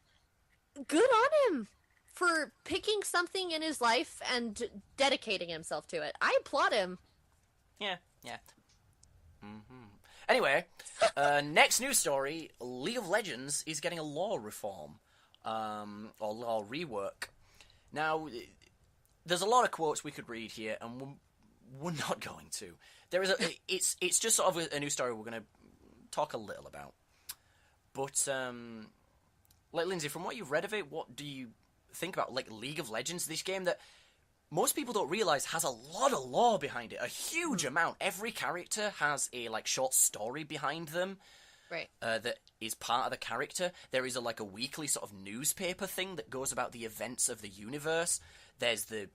good on him for picking something in his life and dedicating himself to it. I applaud him. Yeah. Mm-hmm. Anyway, next news story, League of Legends is getting a law reform, or law rework. Now, there's a lot of quotes we could read here, and we're not going to. There is it's just sort of a new story we're going to talk a little about. But, like, Lindsay, from what you've read of it, what do you think about, like, League of Legends, this game that most people don't realize has a lot of lore behind it, a huge amount. Every character has a, like, short story behind them. Right. That is part of the character. There is a weekly sort of newspaper thing that goes about the events of the universe. There's the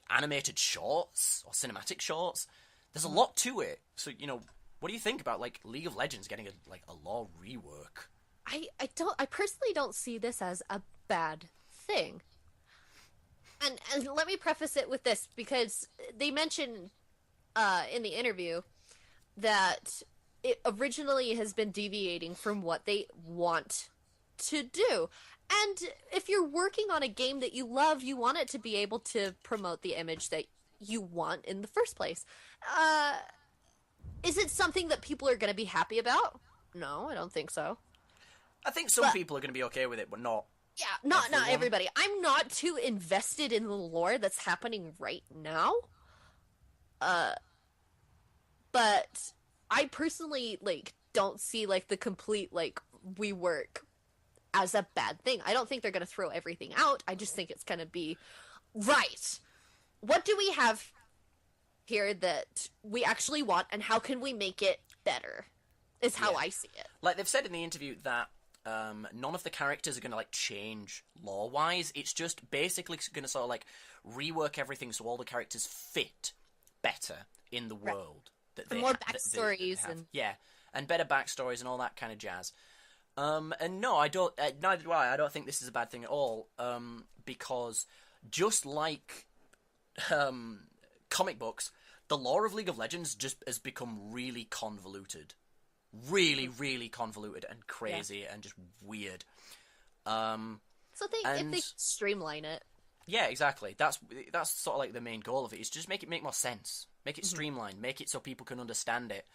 animated shorts, or cinematic shorts. There's a lot to it. So, you know, what do you think about, like, League of Legends getting a law rework? I personally don't see this as a bad thing. And let me preface it with this, because they mentioned in the interview that it originally has been deviating from what they want to do. And if you're working on a game that you love, you want it to be able to promote the image that you want in the first place. Is it something that people are going to be happy about? No, I don't think so. I think some people are going to be okay with it, but not. Yeah, not everybody. I'm not too invested in the lore that's happening right now. But I personally don't see the complete rework as a bad thing. I don't think they're going to throw everything out. I just think it's going to be right. What do we have here that we actually want, and how can we make it better? Is how I see it. Like they've said in the interview that none of the characters are going to change lore-wise. It's just basically going to sort of rework everything so all the characters fit better in the world. That they more backstories and better backstories and all that kind of jazz. And no, I don't. Neither do I. I don't think this is a bad thing at all. Because just like comic books, the lore of League of Legends just has become really convoluted. Really, really convoluted and crazy and just weird. So if they streamline it. Yeah, exactly. That's sort of the main goal of it. Is just make it make more sense. Make it streamlined. Make it so people can understand it.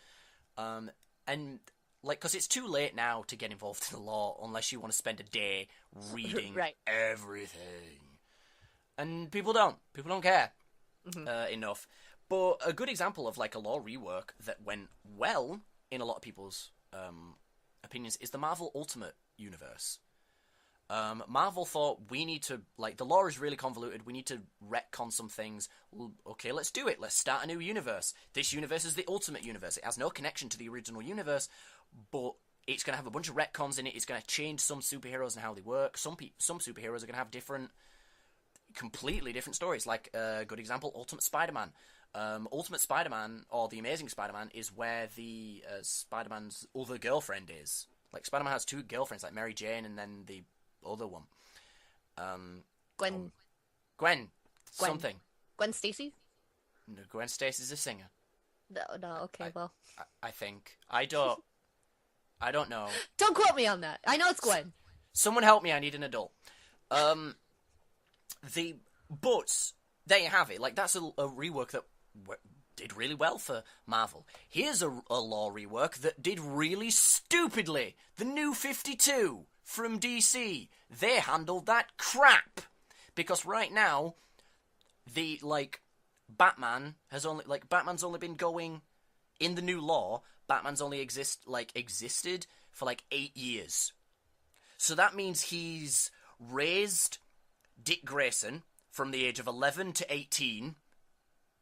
And because it's too late now to get involved in the lore unless you want to spend a day reading everything. And people don't. People don't care enough. But a good example of a lore rework that went well in a lot of people's opinions is the Marvel Ultimate Universe. Marvel thought we need to, the lore is really convoluted, we need to retcon some things. Well, okay, let's do it. Let's start a new universe. This universe is the Ultimate Universe. It has no connection to the original universe, but it's going to have a bunch of retcons in it. It's going to change some superheroes and how they work. Some superheroes are going to have completely different stories. A good example, Ultimate Spider-Man. Ultimate Spider-Man, or The Amazing Spider-Man, is where the Spider-Man's other girlfriend is. Spider-Man has two girlfriends, Mary Jane and then the other one. Gwen. Something. Gwen Stacy? No, Gwen Stacy's a singer. No, okay, I think. I don't know. Don't quote me on that. I know it's Gwen. Someone help me, I need an adult. But there you have it. That's a rework that did really well for Marvel. Here's a lore rework that did really stupidly. The New 52 from DC. They handled that crap. Because right now, the, Batman has only, Batman's only been going, in the new lore, Batman's only existed for 8 years. So that means he's raised Dick Grayson from the age of 11 to 18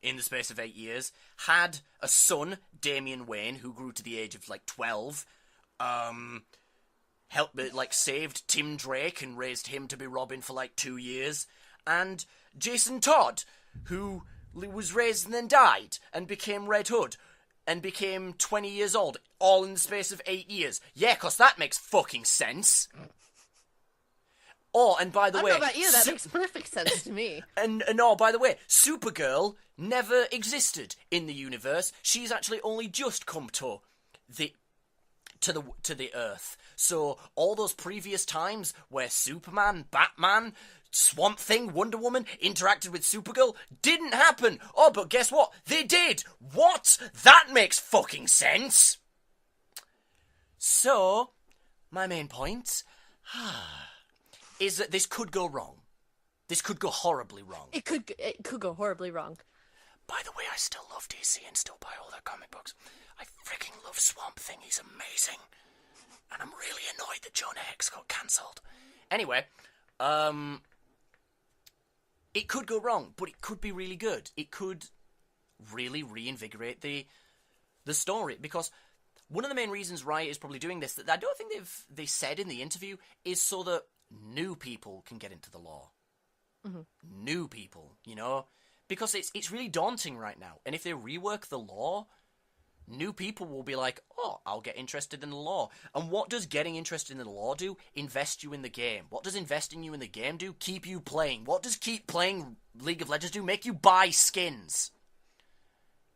in the space of 8 years, had a son, Damian Wayne, who grew to the age of 12, saved Tim Drake and raised him to be Robin for 2 years, and Jason Todd, who was raised and then died and became Red Hood and became 20 years old, all in the space of 8 years. Yeah, 'cause that makes fucking sense. Oh, and by the way... I don't know about you, that makes perfect sense to me. And by the way, Supergirl never existed in the universe. She's actually only just come to the Earth. So all those previous times where Superman, Batman, Swamp Thing, Wonder Woman interacted with Supergirl didn't happen. Oh, but guess what? They did. What? That makes fucking sense. So, my main point... is that this could go wrong. This could go horribly wrong. It could go horribly wrong. By the way, I still love DC and still buy all their comic books. I freaking love Swamp Thing. He's amazing. And I'm really annoyed that Jonah Hex got cancelled. Anyway, it could go wrong, but it could be really good. It could really reinvigorate the story, because one of the main reasons Riot is probably doing this, that I don't think they said in the interview, is so that new people can get into the lore. Mm-hmm. New people, because it's really daunting right now. And if they rework the lore, new people will be like, oh, I'll get interested in the lore. And what does getting interested in the lore do? Invest you in the game. What does investing you in the game do? Keep you playing. What does keep playing League of Legends do? Make you buy skins.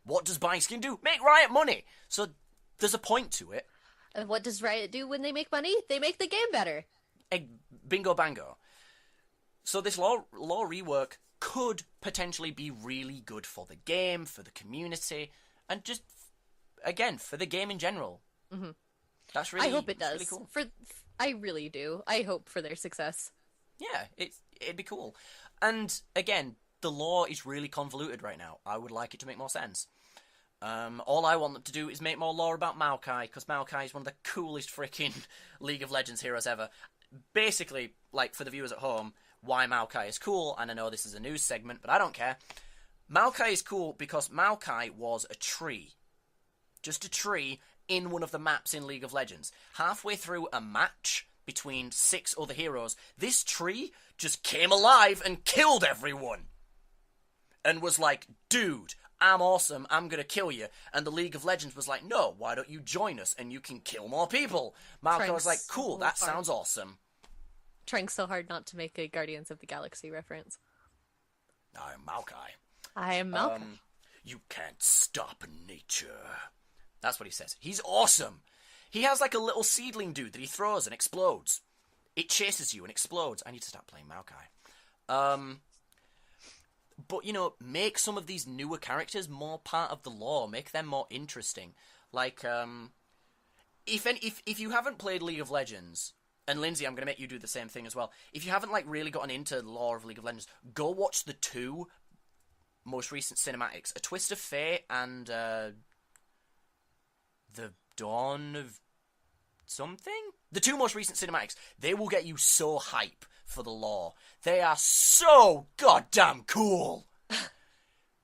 What does buying skins do? Make Riot money. So there's a point to it. And what does Riot do when they make money? They make the game better. Bingo bango. So this law rework could potentially be really good for the game, for the community, and just again, for the game in general. Mm-hmm. That's really. I hope it does. Really cool. I really do. I hope for their success. Yeah, it'd be cool. And again, the lore is really convoluted right now. I would like it to make more sense. All I want them to do is make more lore about Maokai, because Maokai is one of the coolest freaking League of Legends heroes ever. Basically, like, for the viewers at home, why Maokai is cool, and I know this is a news segment, but I don't care. Maokai is cool because Maokai was a tree. Just a tree in one of the maps in League of Legends. Halfway through a match between 6 other heroes, this tree just came alive and killed everyone. And was like, dude, I'm awesome, I'm gonna kill you. And the League of Legends was like, no, why don't you join us and you can kill more people? Maokai was like, cool, that sounds awesome. Trying so hard not to make a Guardians of the Galaxy reference. I'm Maokai. I am Maokai. You can't stop nature. That's what he says. He's awesome. He has like a little seedling dude that he throws and explodes. It chases you and explodes. I need to start playing Maokai. But, you know, make some of these newer characters more part of the lore. Make them more interesting. Like, if you haven't played League of Legends, and Lindsey, I'm going to make you do the same thing as well. If you haven't, like, really gotten into the lore of League of Legends, go watch the 2 most recent cinematics. A Twist of Fate and, The Dawn of something? The 2 most recent cinematics. They will get you so hype for the lore. They are so goddamn cool.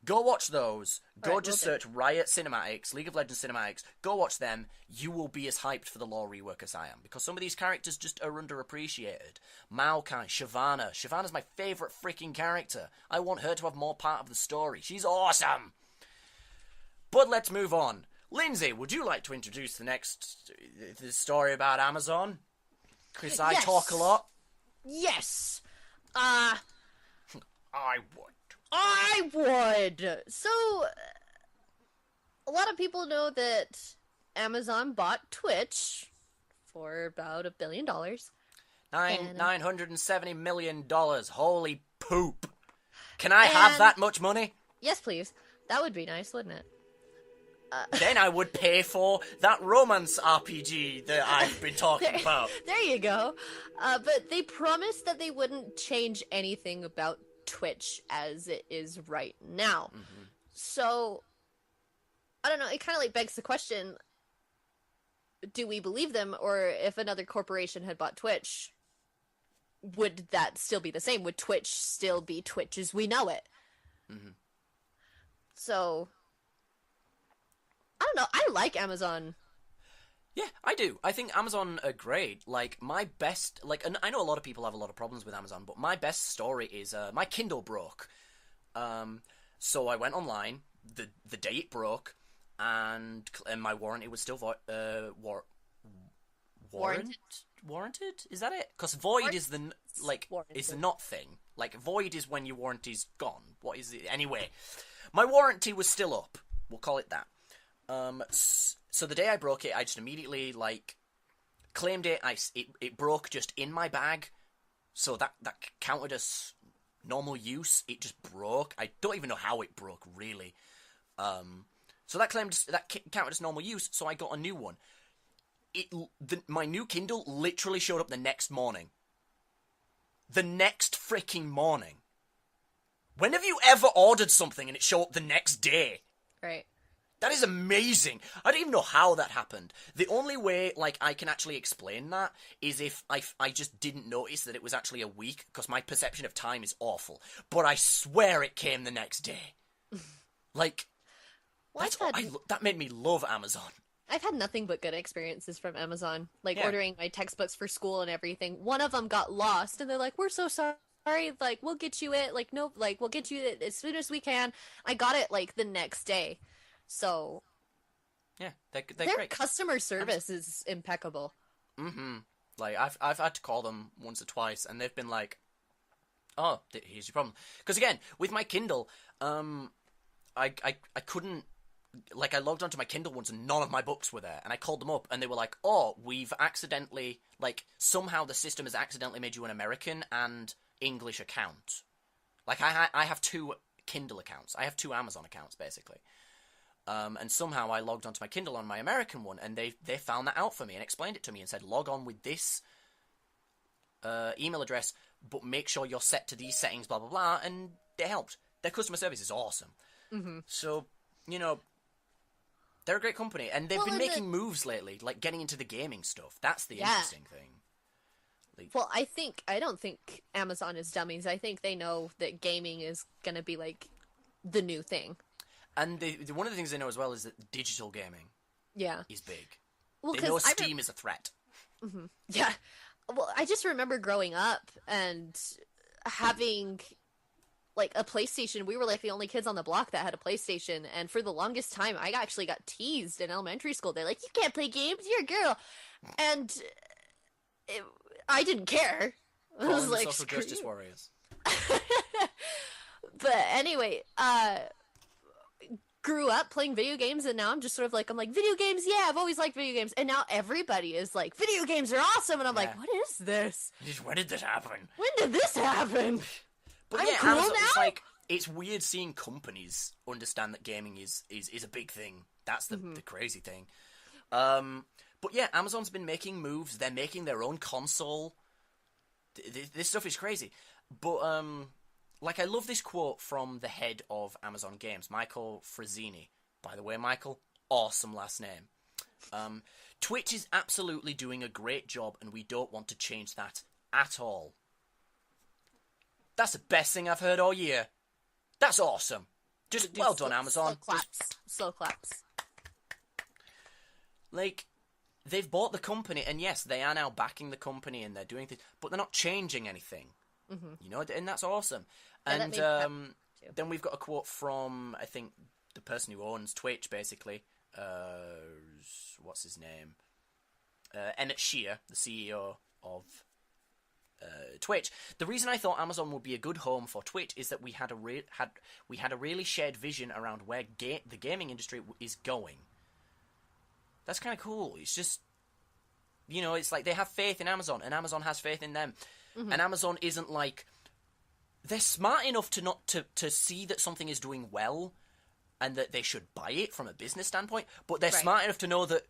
Go watch those. Go search Riot Cinematics, League of Legends Cinematics. Go watch them. You will be as hyped for the lore rework as I am. Because some of these characters just are underappreciated. Maokai, Shyvana. Shyvana's my favourite freaking character. I want her to have more part of the story. She's awesome. But let's move on. Lindsey, would you like to introduce the story about Amazon? Because I talk a lot. Yes. I would. So, a lot of people know that Amazon bought Twitch for about $1 billion. $970 million. Holy poop. Can I have that much money? Yes, please. That would be nice, wouldn't it? Then I would pay for that romance RPG that I've been talking about. There you go. But they promised that they wouldn't change anything about Twitch as it is right now. Mm-hmm. So, I don't know, it kind of like begs the question, do we believe them, or if another corporation had bought Twitch, would that still be the same? Would Twitch still be Twitch as we know it? Mm-hmm. So, I don't know, I like Amazon. Yeah, I do. I think Amazon are great. Like, my best... Like, and I know a lot of people have a lot of problems with Amazon, but my best story is, my Kindle broke. So I went online, the day it broke, and my warranty was still warranted? Is that it? Because void is the, like, is the not thing. Like, void is when your warranty's gone. What is it? Anyway, my warranty was still up. We'll call it that. So the day I broke it, I just immediately, like, claimed it. It broke just in my bag, so that counted as normal use. It just broke. I don't even know how it broke, really. So that counted as normal use, so I got a new one. My new Kindle literally showed up the next morning. The next freaking morning. When have you ever ordered something and it showed up the next day? Right. That is amazing. I don't even know how that happened. The only way, like, I can actually explain that is if I just didn't notice that it was actually a week, because my perception of time is awful. But I swear it came the next day. Like, that made me love Amazon. I've had nothing but good experiences from Amazon. Like, ordering my textbooks for school and everything. One of them got lost, and they're like, we're so sorry. Like, we'll get you it. Like, no, like, we'll get you it as soon as we can. I got it, like, the next day. So, yeah, their great. Customer service is impeccable. Mm-hmm. Like, I've had to call them once or twice, and they've been like, "Oh, here's your problem." Because again, with my Kindle, I couldn't, like, I logged onto my Kindle once, and none of my books were there, and I called them up, and they were like, "Oh, we've accidentally, like, somehow the system has accidentally made you an American and English account." Like, I have 2 Kindle accounts. I have 2 Amazon accounts, basically. And somehow I logged onto my Kindle on my American one, and they found that out for me and explained it to me and said, log on with this email address, but make sure you're set to these settings, blah, blah, blah, and they helped. Their customer service is awesome. Mm-hmm. So, they're a great company, and they've been making moves lately, like getting into the gaming stuff. That's the interesting thing. Well, I don't think Amazon is dummies. I think they know that gaming is going to be, like, the new thing. And one of the things they know as well is that digital gaming is big. Well, they know Steam is a threat. Mm-hmm. Yeah. Well, I just remember growing up and having, like, a PlayStation. We were, like, the only kids on the block that had a PlayStation. And for the longest time, I actually got teased in elementary school. They're like, you can't play games, you're a girl. And I didn't care. I was like, social justice warriors. But anyway, grew up playing video games, and now I'm just sort of like, video games, yeah, I've always liked video games. And now everybody is like, video games are awesome, and I'm like, what is this? When did this happen? When did this happen? But I'm yeah, cool Amazon, now? it's weird seeing companies understand that gaming is a big thing. That's the crazy thing. But yeah, Amazon's been making moves. They're making their own console. This stuff is crazy. But I love this quote from the head of Amazon Games, Michael Frazzini. By the way, Michael, awesome last name. Twitch is absolutely doing a great job, and we don't want to change that at all. That's the best thing I've heard all year. That's awesome. Just well done, Amazon. Slow claps. Like, they've bought the company, and yes, they are now backing the company, and they're doing things, but they're not changing anything. Mm-hmm. And that's awesome. Yeah, and then we've got a quote from, I think, the person who owns Twitch, basically. What's his name? Emmett Shear, the CEO of Twitch. The reason I thought Amazon would be a good home for Twitch is that we had a really shared vision around where the gaming industry is going. That's kind of cool. It's just, it's like they have faith in Amazon, and Amazon has faith in them. Mm-hmm. And Amazon isn't like, they're smart enough to see that something is doing well and that they should buy it from a business standpoint, but they're smart enough to know that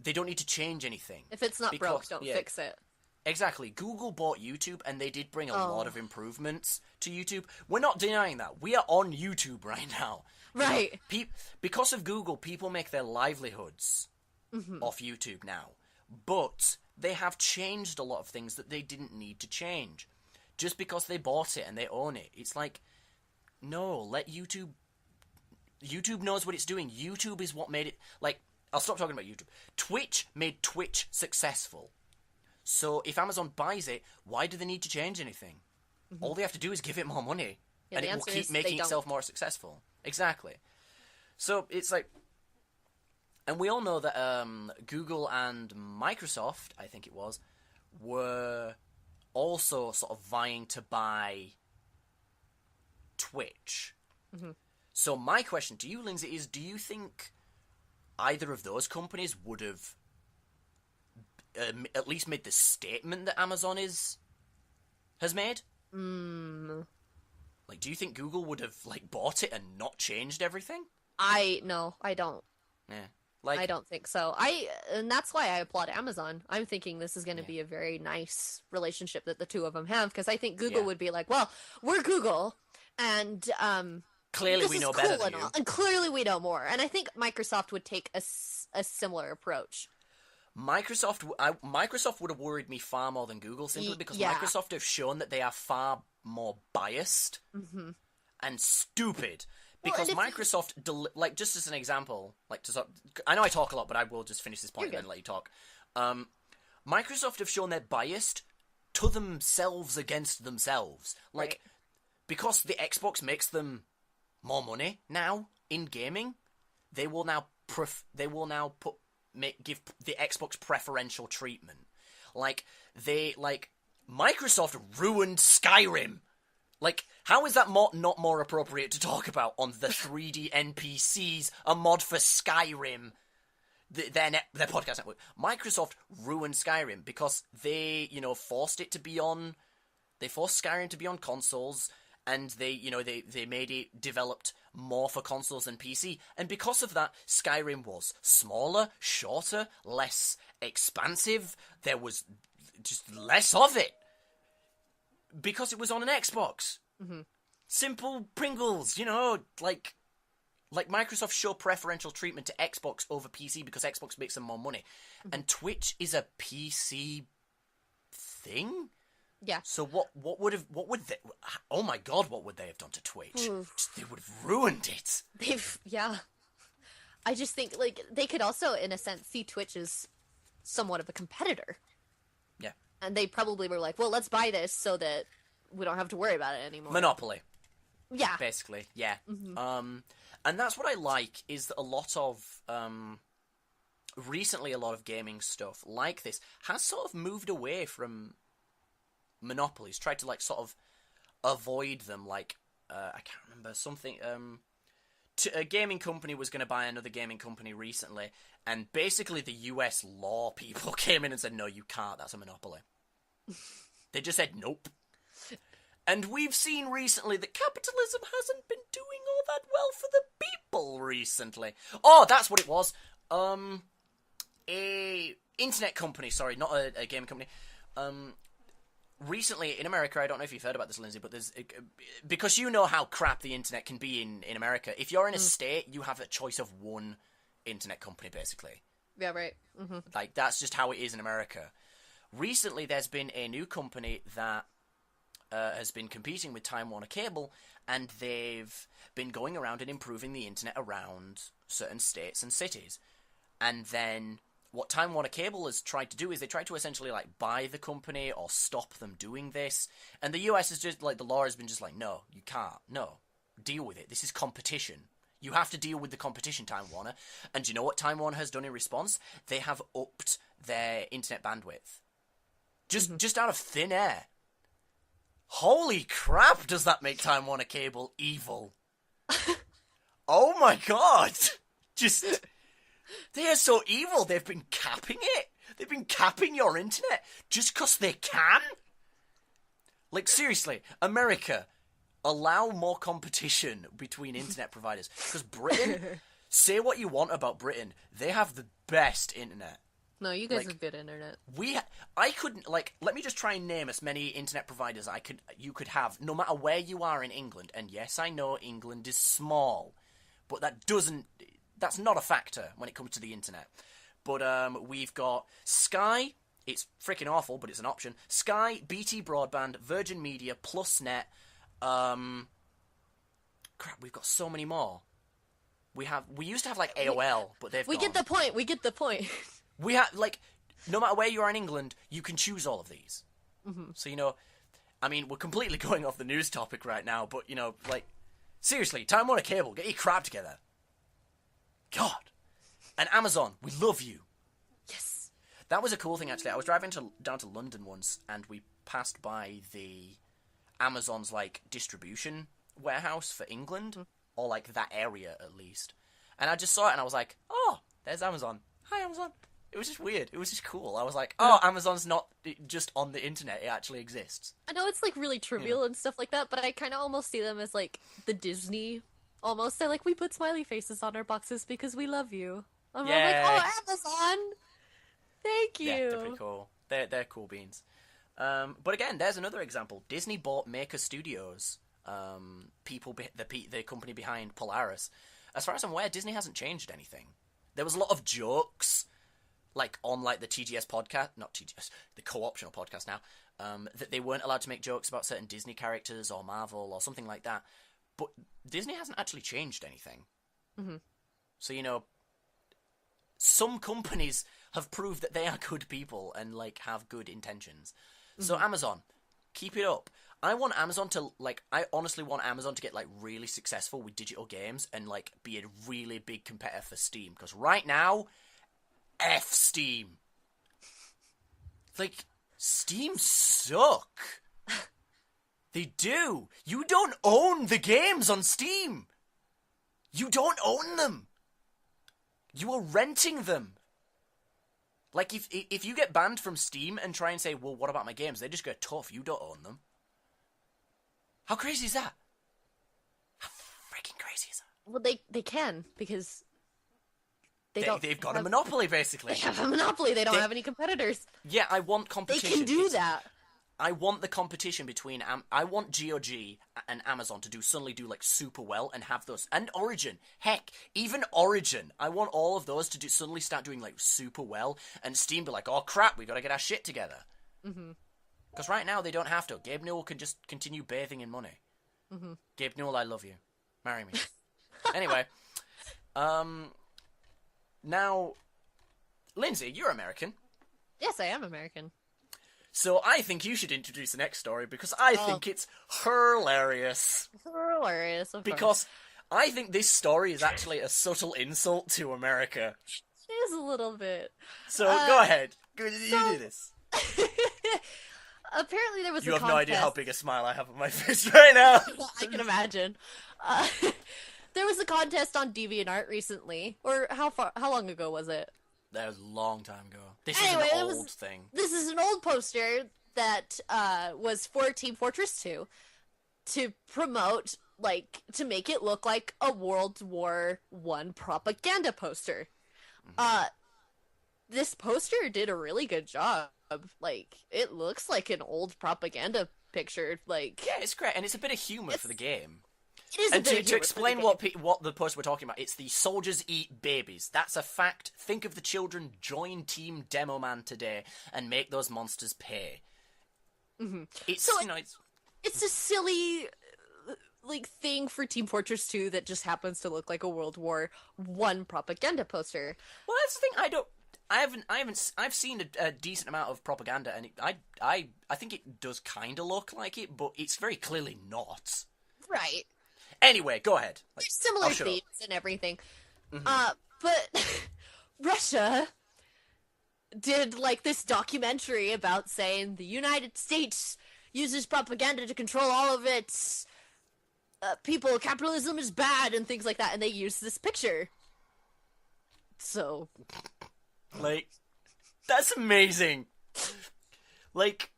they don't need to change anything. If it's not broke, don't fix it. Exactly. Google bought YouTube, and they did bring a lot of improvements to YouTube. We're not denying that. We are on YouTube right now. Right. Because of Google, people make their livelihoods off YouTube now. But they have changed a lot of things that they didn't need to change. Just because they bought it and they own it. It's like, no, let YouTube... YouTube knows what it's doing. YouTube is what made it... Like, I'll stop talking about YouTube. Twitch made Twitch successful. So if Amazon buys it, why do they need to change anything? Mm-hmm. All they have to do is give it more money. Yeah, and it will keep making itself more successful. Exactly. So it's like... And we all know that Google and Microsoft, I think it was, were also sort of vying to buy Twitch. Mm-hmm. So my question to you, Lindsay, is do you think either of those companies would have at least made the statement that Amazon has made? Like, do you think Google would have, like, bought it and not changed everything? No, I don't. Yeah. I don't think so. And that's why I applaud Amazon. I'm thinking this is going to be a very nice relationship that the two of them have, because I think Google would be like, well, we're Google, and clearly we know better than you. And clearly we know more. And I think Microsoft would take a similar approach. Microsoft would have worried me far more than Google, simply because Microsoft have shown that they are far more biased and stupid. Because Microsoft, just as an example, I know I talk a lot, but I will just finish this point and then let you talk. Microsoft have shown they're biased to themselves against themselves. Because the Xbox makes them more money now in gaming, they will now give the Xbox preferential treatment. Microsoft ruined Skyrim. How is that not more appropriate to talk about on the 3D NPCs, a mod for Skyrim, their podcast network? Microsoft ruined Skyrim because they, forced Skyrim to be on consoles, and they made it developed more for consoles than PC, and because of that, Skyrim was smaller, shorter, less expansive. There was just less of it because it was on an Xbox. Mm-hmm. Simple Pringles, like Microsoft show preferential treatment to Xbox over PC because Xbox makes them more money, and Twitch is a PC thing. Yeah. So what would they? Oh my God, what would they have done to Twitch? They would have ruined it. Yeah. I just think like they could also, in a sense, see Twitch as somewhat of a competitor. Yeah. And they probably were like, well, let's buy this so that we don't have to worry about it anymore. Monopoly. Yeah. Basically, yeah. Mm-hmm. And that's what I like is that a lot of recently a lot of gaming stuff like this has sort of moved away from monopolies, tried to like sort of avoid them. Like I can't remember something. A gaming company was going to buy another gaming company recently, and basically the US law people came in and said, "No, you can't. That's a monopoly." They just said nope. And we've seen recently that capitalism hasn't been doing all that well for the people recently. Oh, that's what it was. A internet company, sorry, not a gaming company. Recently in America, I don't know if you've heard about this, Lindsay, but because you know how crap the internet can be in America. If you're in a state, you have a choice of one internet company, basically. Yeah, right. Mm-hmm. Like, that's just how it is in America. Recently, there's been a new company that has been competing with Time Warner Cable, and they've been going around and improving the internet around certain states and cities. And then what Time Warner Cable has tried to do is they tried to essentially like buy the company or stop them doing this. And the US is just like, the law has been just like, no, you can't. No, deal with it. This is competition. You have to deal with the competition, Time Warner. And do you know what Time Warner has done in response? They have upped their internet bandwidth. Just out of thin air. Holy crap, does that make Time Warner Cable evil? Oh my God. They are so evil. They've been capping it. They've been capping your internet just because they can. Like, seriously, America, allow more competition between internet providers. Because Britain, say what you want about Britain, they have the best internet. No, you guys have good internet. I couldn't, let me just try and name as many internet providers you could have, no matter where you are in England. And yes, I know England is small, but that's not a factor when it comes to the internet. But we've got Sky. It's freaking awful, but it's an option. Sky, BT Broadband, Virgin Media, PlusNet. Crap, we've got so many more. We used to have AOL, but they've gone. We get the point. We have no matter where you are in England, you can choose all of these. Mm-hmm. So I mean, we're completely going off the news topic right now, but seriously, Time Warner Cable, get your crap together. God. And Amazon, we love you. Yes. That was a cool thing, actually. I was driving down to London once, and we passed by the Amazon's, distribution warehouse for England, or, that area, at least. And I just saw it, and I was like, oh, there's Amazon. Hi, Amazon. It was just weird. It was just cool. I was like, oh, Amazon's not just on the internet. It actually exists. I know it's, really trivial and stuff like that, but I kind of almost see them as, the Disney... Almost. They're we put smiley faces on our boxes because we love you. I'm like, oh, Amazon! Thank you! Yeah, they're pretty cool. They're cool beans. But again, there's another example. Disney bought Maker Studios, the company behind Polaris. As far as I'm aware, Disney hasn't changed anything. There was a lot of jokes, on the TGS podcast, not TGS, the co-optional podcast now, that they weren't allowed to make jokes about certain Disney characters or Marvel or something like that. But Disney hasn't actually changed anything. Mm-hmm. So, some companies have proved that they are good people and, have good intentions. Mm-hmm. So, Amazon, keep it up. I want Amazon to, I honestly want Amazon to get, really successful with digital games and, be a really big competitor for Steam. Because right now, F Steam. Steam suck. They do. You don't own the games on Steam. You don't own them. You are renting them. If you get banned from Steam and try and say, well, what about my games? They just go, tough, you don't own them. How crazy is that? How freaking crazy is that? Well, they can, because they've got a monopoly, basically. They have a monopoly. They don't have any competitors. Yeah, I want competition. They can do that. I want the competition between... I want GOG and Amazon to suddenly do, like, super well and have those... And Origin. Heck, even Origin. I want all of those to suddenly start doing, like, super well. And Steam be like, oh, crap, we gotta get our shit together. Mm-hmm. Because right now, they don't have to. Gabe Newell can just continue bathing in money. Mm-hmm. Gabe Newell, I love you. Marry me. Anyway. Now, Lindsay, you're American. Yes, I am American. So I think you should introduce the next story, because I think it's hilarious. Hilarious, of because course. I think this story is actually a subtle insult to America. It is a little bit. So go ahead. You do this. Apparently there was You a have contest. no idea how big a smile I have on my face right now. I can imagine. There was a contest on DeviantArt recently. Or how long ago was it? That was a long time ago. This Anyway, is an old thing. This is an old poster that was for Team Fortress 2 to promote, like, to make it look like a World War I propaganda poster. Mm-hmm. This poster did a really good job. Like, it looks like an old propaganda picture. Like, yeah, it's great, and it's a bit of humor for the game. It is and to explain what the post we're talking about, it's the soldiers eat babies. That's a fact. Think of the children. Join Team Demo Man today and make those monsters pay. Mm-hmm. It's a silly, like, thing for Team Fortress 2 that just happens to look like a World War I propaganda poster. Well, that's the thing. I've seen a decent amount of propaganda, and I think it does kind of look like it, but it's very clearly not. Right. Anyway, go ahead. There's similar themes and everything. Mm-hmm. But Russia did, like, this documentary about saying the United States uses propaganda to control all of its people, capitalism is bad, and things like that, and they used this picture. So... Like, that's amazing. Like,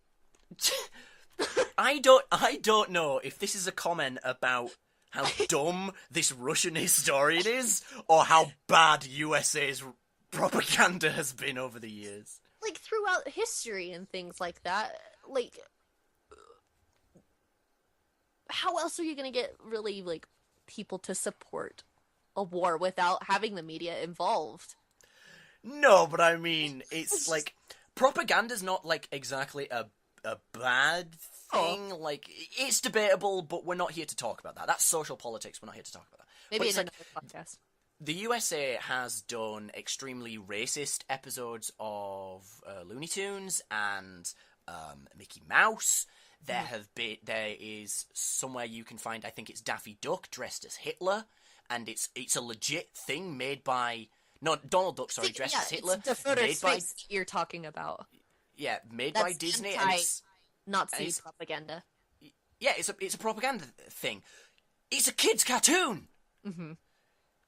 I don't know if this is a comment about how dumb this Russian historian is, or how bad USA's propaganda has been over the years. Like, throughout history and things like that, like, how else are you gonna get really, like, people to support a war without having the media involved? No, but I mean, it's like, propaganda's not, like, exactly a bad thing. Oh. Like, it's debatable, but we're not here to talk about that. That's social politics. We're not here to talk about that. Maybe in another podcast. The USA has done extremely racist episodes of Looney Tunes and Mickey Mouse. There is somewhere you can find, I think it's Daffy Duck dressed as Hitler, and it's a legit thing made by... No, Donald Duck, sorry, dressed as Hitler. It's the photo space you're talking about. Yeah, made by Disney. And it's Nazi propaganda. Yeah, it's a propaganda thing. It's a kid's cartoon! Mm-hmm.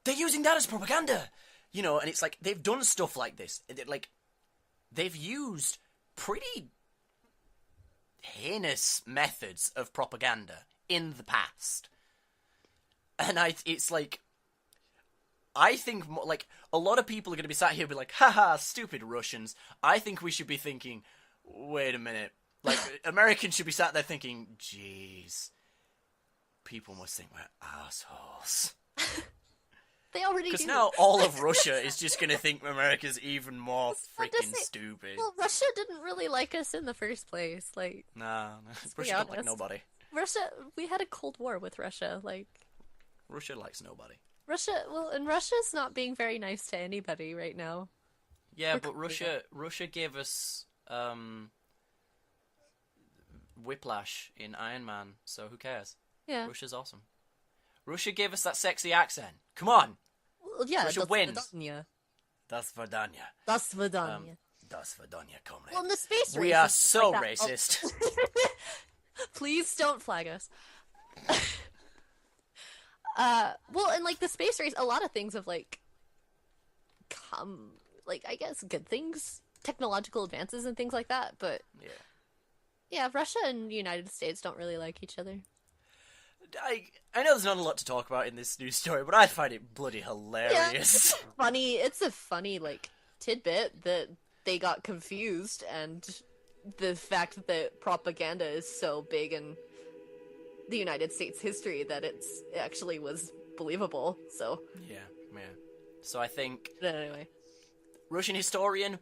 They're using that as propaganda! You know, and it's like, they've done stuff like this. Like, they've used pretty heinous methods of propaganda in the past. And it's like... I think, like, a lot of people are going to be sat here and be like, haha, stupid Russians. I think we should be thinking, wait a minute. Like, Americans should be sat there thinking, jeez, people must think we're assholes. They already do. Because now all of Russia is just going to think America's even more freaking stupid. Well, Russia didn't really like us in the first place. Like, nah, Russia don't like nobody. We had a Cold War with Russia. Like, Russia likes nobody. And Russia's not being very nice to anybody right now. Yeah, but Russia gave us Whiplash in Iron Man, so who cares? Yeah. Russia's awesome. Russia gave us that sexy accent. Come on. Well, yeah, Russia wins. Das Vidanya. Das Vidanya. Das Vidanya, comrade. Well, in the space race, we are so racist. Please don't flag us. Well, in, like, the space race, a lot of things have, like, come, like, I guess, good things, technological advances and things like that, but... Yeah, Russia and the United States don't really like each other. I know there's not a lot to talk about in this news story, but I find it bloody hilarious. Yeah, it's a funny, like, tidbit that they got confused, and the fact that propaganda is so big in the United States history that it actually was believable, so... Yeah. So I think... But anyway. Russian historian,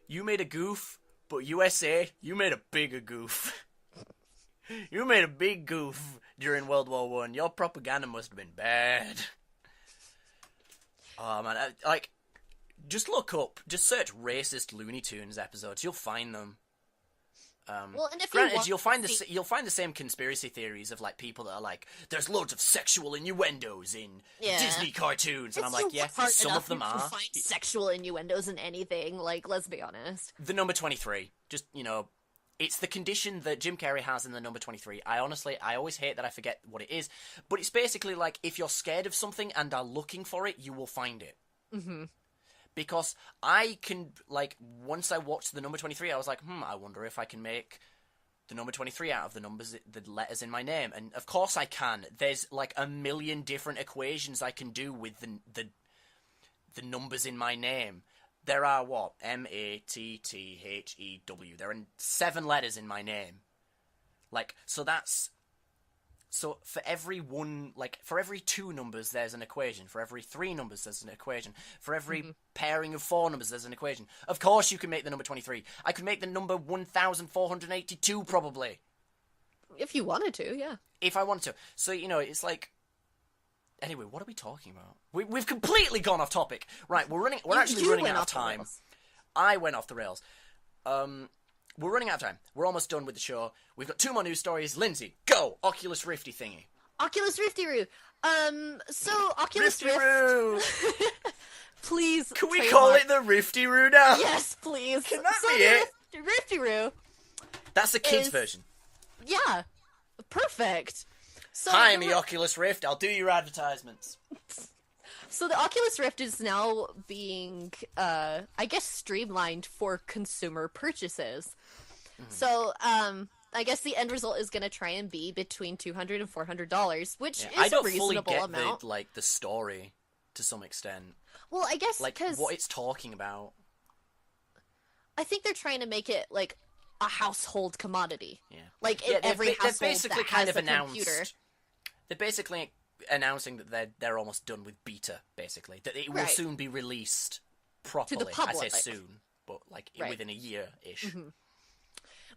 you made a goof, but USA, you made a bigger goof. You made a big goof during World War One. Your propaganda must have been bad. Oh man, just just search racist Looney Tunes episodes. You'll find them. Well, and if granted, you'll find the same conspiracy theories of like people that are like, there's loads of sexual innuendos in Disney cartoons, and I'm like, yeah, some of them are. Find sexual innuendos in anything. Like, let's be honest. The number 23, just it's the condition that Jim Carrey has in the number 23. I always hate that I forget what it is, but it's basically like if you're scared of something and are looking for it, you will find it. Mm-hmm. Because I can, like, once I watched the number 23, I was like, I wonder if I can make the number 23 out of the letters in my name. And of course I can. There's, like, a million different equations I can do with the numbers in my name. There are, what? M-A-T-T-H-E-W. There are 7 letters in my name. Like, So for every 2 numbers, there's an equation. For every 3 numbers, there's an equation. For every pairing of 4 numbers, there's an equation. Of course you can make the number 23. I could make the number 1,482, probably. If you wanted to, yeah. If I wanted to. So, it's like... Anyway, what are we talking about? We've completely gone off topic. Right, we're actually running out of time. I went off the rails. We're running out of time. We're almost done with the show. We've got 2 more news stories. Lindsay, go! Oculus Rifty thingy. Oculus Rifty-Roo. So Oculus Rifty-Roo! Please. Can we call it the Rifty-Roo now? Yes, please. Can that be it? Rifty-Roo. That's the kids' version. Yeah. Perfect. So Hi, I'm the Oculus Rift. I'll do your advertisements. So the Oculus Rift is now being, I guess, streamlined for consumer purchases. Mm-hmm. So, I guess the end result is going to try and be between $200 and $400, which is a reasonable amount. I don't fully get the story to some extent. Well, I guess because what it's talking about. I think they're trying to make it like a household commodity. Yeah. Like in every household they're basically that kind has of a computer. They're basically announcing that they're almost done with beta, basically. That it will soon be released properly. To the public. I say soon, but like within a year-ish. Mm-hmm.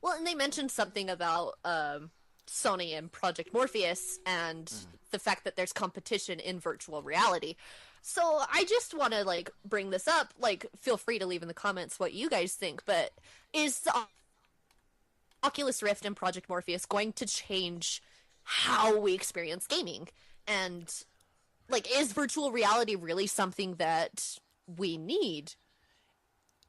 Well, and they mentioned something about Sony and Project Morpheus and the fact that there's competition in virtual reality. So I just want to, like, bring this up. Like, feel free to leave in the comments what you guys think, but is the Oculus Rift and Project Morpheus going to change how we experience gaming? And, like, is virtual reality really something that we need?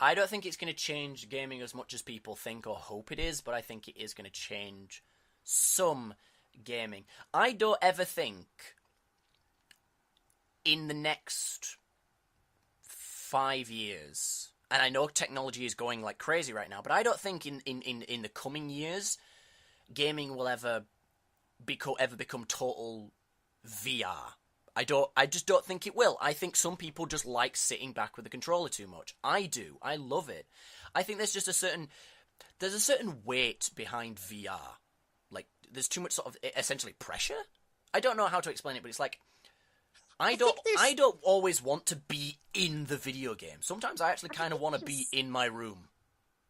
I don't think it's going to change gaming as much as people think or hope it is, but I think it is going to change some gaming. I don't ever think in the next 5 years, and I know technology is going like crazy right now, but I don't think in the coming years gaming will ever become total VR. I just don't think it will. I think some people just like sitting back with the controller too much. I do. I love it. I think there's just a certain weight behind VR. Like, there's too much sort of, essentially, pressure? I don't know how to explain it, but it's like, I don't always want to be in the video game. Sometimes I actually kind of want to be in my room.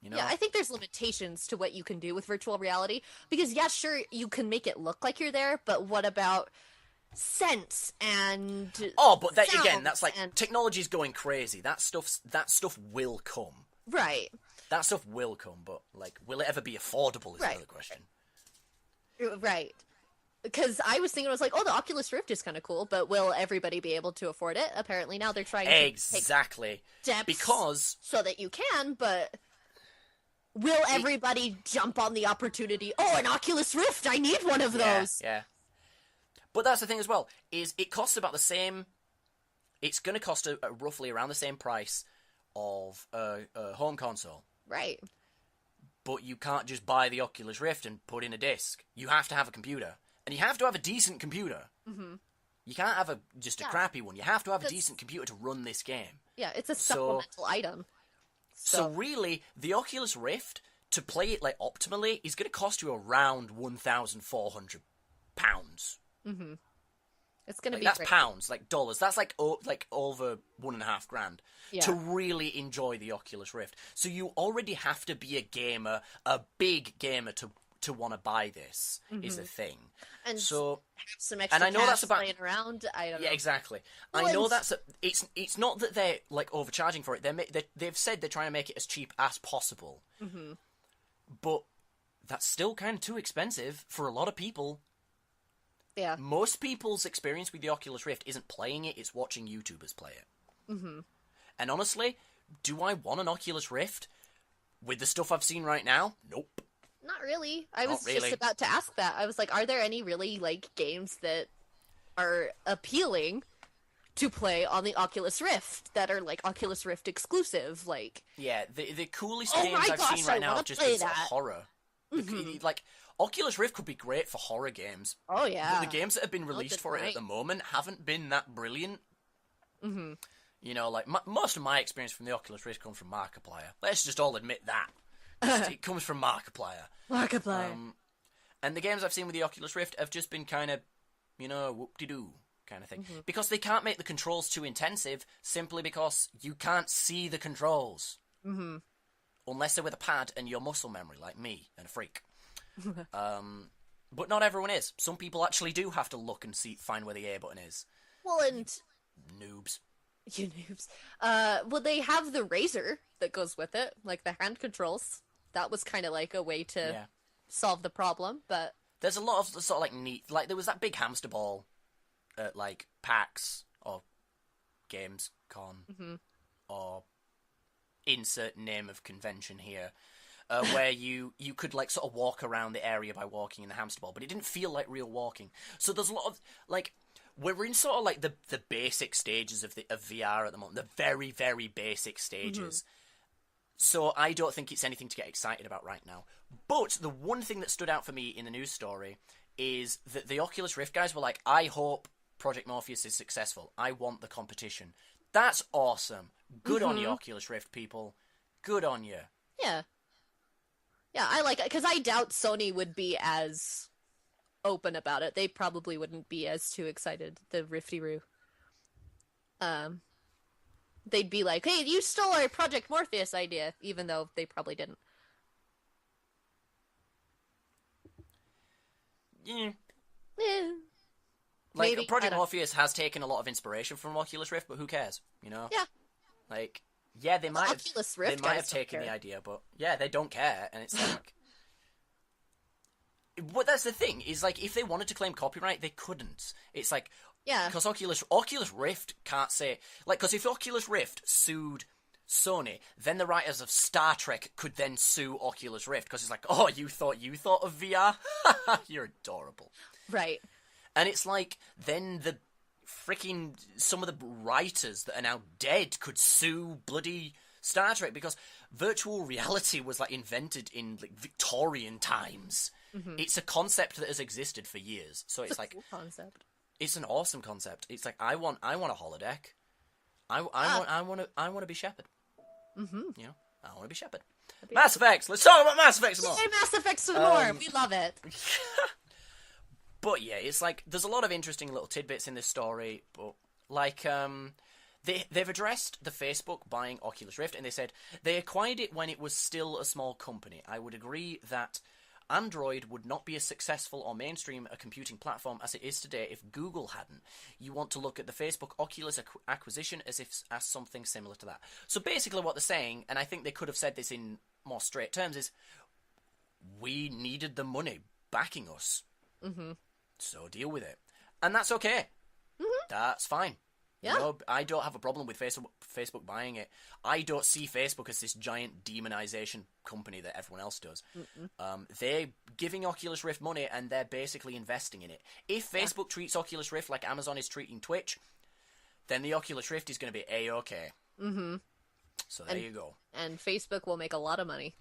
You know? Yeah, I think there's limitations to what you can do with virtual reality. Because, yeah, sure, you can make it look like you're there, but what about sense and but that's like technology's going crazy. That stuff will come. Right. That stuff will come, but like, will it ever be affordable is the other question. Right. Because I was thinking, I was like, oh, the Oculus Rift is kind of cool, but will everybody be able to afford it? Apparently now they're trying to take steps because so that you can, but will everybody jump on the opportunity? Oh, an Oculus Rift! I need one of those! Yeah. But that's the thing as well, is it costs about the same... It's going to cost roughly around the same price of a home console. Right. But you can't just buy the Oculus Rift and put in a disc. You have to have a computer. And you have to have a decent computer. Mm-hmm. You can't have just a crappy one. You have to have a decent computer to run this game. Yeah, it's a supplemental item. So really, the Oculus Rift, to play it like optimally, is going to cost you around £1,400. Mm-hmm. It's going to be that's great. pounds, like dollars. That's like over $1,500 to really enjoy the Oculus Rift. So you already have to be a gamer, a big gamer, to want to buy this. Is the thing. And so have some extra and I know that's about playing around. I don't know. Yeah, exactly. Well, I know it's not that they're like overcharging for it. They've said they're trying to make it as cheap as possible. Mm-hmm. But that's still kind of too expensive for a lot of people. Yeah. Most people's experience with the Oculus Rift isn't playing it, it's watching YouTubers play it. Mm-hmm. And honestly, do I want an Oculus Rift with the stuff I've seen right now? Nope. Not really. I was really. just about to ask that. I was like, are there any really like games that are appealing to play on the Oculus Rift that are like Oculus Rift exclusive? Like, yeah, the coolest games I've seen right now have just been sort of horror. Mm-hmm. Like, Oculus Rift could be great for horror games. Oh yeah. But the games that have been released for it at the moment haven't been that brilliant. Mm-hmm. You know, like most of my experience from the Oculus Rift comes from Markiplier. Let's just all admit that. It comes from Markiplier. Markiplier. And the games I've seen with the Oculus Rift have just been kind of, whoop-de-doo kind of thing. Mm-hmm. Because they can't make the controls too intensive simply because you can't see the controls. Mm-hmm. Unless they're with a pad and your muscle memory, like me and a freak. But not everyone is. Some people actually do have to look and find where the A button is. Well, and... Noobs. You noobs. Well, they have the razor that goes with it, like the hand controls. That was kind of like a way to solve the problem, but... There's a lot of sort of like neat... Like, there was that big hamster ball at, like, PAX, or Gamescom, or insert name of convention here, where you could, like, sort of walk around the area by walking in the hamster ball, but it didn't feel like real walking. So there's a lot of, like... We're in sort of like the basic stages of VR at the moment, the very, very basic stages. So I don't think it's anything to get excited about right now. But the one thing that stood out for me in the news story is that the Oculus Rift guys were like, I hope Project Morpheus is successful. I want the competition. That's awesome. Good on you, Oculus Rift people. Good on you. Yeah. Yeah, I like it, because I doubt Sony would be as open about it. They probably wouldn't be as too excited, the Rifty-Roo. They'd be like, hey, you stole our Project Morpheus idea, even though they probably didn't. Yeah. Yeah. Like, Maybe, Project Morpheus has taken a lot of inspiration from Oculus Rift, but who cares, you know? Yeah. Like, yeah, they might have taken the idea, but yeah, they don't care, and it's like... But that's the thing, is like, if they wanted to claim copyright, they couldn't. It's like, because Oculus Rift can't say, like, because if Oculus Rift sued Sony, then the writers of Star Trek could then sue Oculus Rift, because it's like, oh, you thought of VR? You're adorable. Right. And it's like, then the freaking, some of the writers that are now dead could sue bloody Star Trek, because virtual reality was, like, invented in, like, Victorian times. It's a concept that has existed for years. So it's like, cool concept. It's an awesome concept. It's like, I want a holodeck. I want to be Shepard. You know, I want to be Shepard. Mass Effect. Let's talk about Mass Effect some more. Hey, Mass Effect some more. We love it. But yeah, it's like, there's a lot of interesting little tidbits in this story. But like, they've addressed the Facebook buying Oculus Rift, and they said they acquired it when it was still a small company. I would agree that Android would not be as successful or mainstream a computing platform as it is today if Google hadn't. You want to look at the Facebook Oculus acquisition as something similar to that. So basically what they're saying, and I think they could have said this in more straight terms, is we needed the money backing us. So deal with it. And that's okay. That's fine. Yeah. You know, I don't have a problem with Facebook buying it. I don't see Facebook as this giant demonization company that everyone else does. They're giving Oculus Rift money, and they're basically investing in it. If Facebook treats Oculus Rift like Amazon is treating Twitch, then the Oculus Rift is going to be A-okay. So there you go. And Facebook will make a lot of money.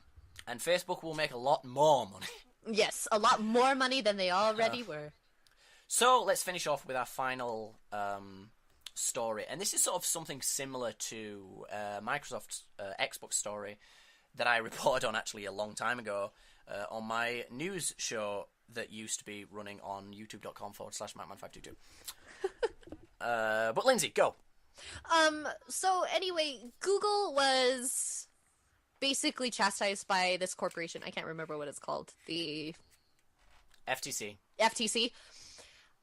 And Facebook will make a lot more money. Yes, a lot more money than they already were. So let's finish off with our final story, and this is sort of something similar to Microsoft's Xbox story that I reported on actually a long time ago on my news show that used to be running on youtube.com/Macman522. But Lindsey, go. So anyway, Google was basically chastised by this corporation. I can't remember what it's called. The FTC.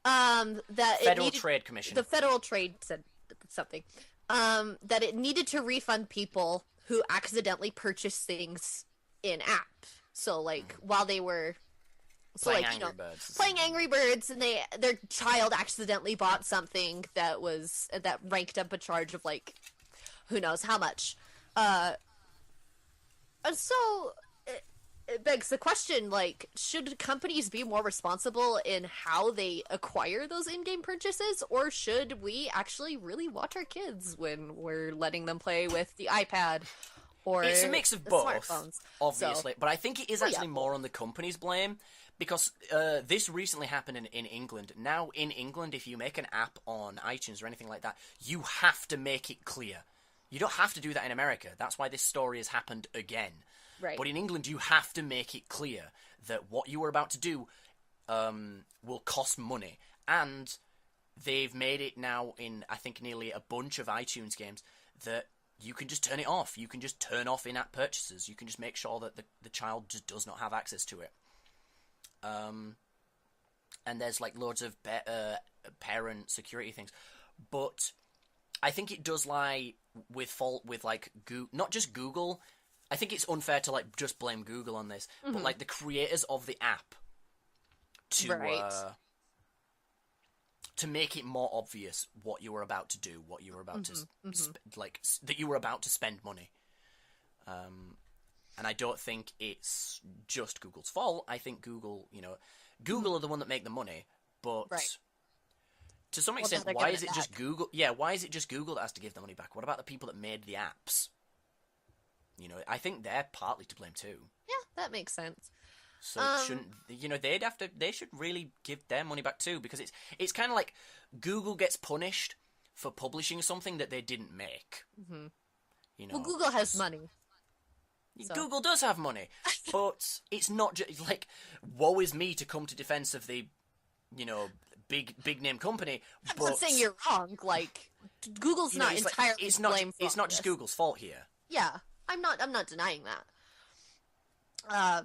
That Federal Trade Commission. The Federal Trade said something. That it needed to refund people who accidentally purchased things in app. So like while they were playing Angry Birds. Playing Angry Birds, and their child accidentally bought something that ranked up a charge of like who knows how much. And so it begs the question, like, should companies be more responsible in how they acquire those in-game purchases, or should we actually really watch our kids when we're letting them play with the iPad or it's a mix of both, smartphones? obviously, but I think it is actually more on the company's blame, because this recently happened in England. Now, in England, if you make an app on iTunes or anything like that, you have to make it clear. You don't have to do that in America. That's why this story has happened again. Right. But in England, you have to make it clear that what you are about to do will cost money. And they've made it now in, I think, nearly a bunch of iTunes games that you can just turn it off. You can just turn off in-app purchases. You can just make sure that the child just does not have access to it. And there's like loads of parent security things. But I think it does lie with fault with like not just Google. I think it's unfair to like just blame Google on this, but like the creators of the app to make it more obvious what you were about to do, what you were about to that you were about to spend money. And I don't think it's just Google's fault. I think Google are the one that make the money, but to some extent, why is it just Google? Yeah, why is it just Google that has to give the money back? What about the people that made the apps? I think they're partly to blame too. Yeah, that makes sense. So shouldn't they should really give their money back too, because it's kind of like Google gets punished for publishing something that they didn't make. Well, Google has money. So. Google does have money, but it's not just like woe is me to come to defense of the big name company. I'm not saying you're wrong. Like Google's not entirely blamed. It's not just Google's fault here. Yeah. I'm not denying that.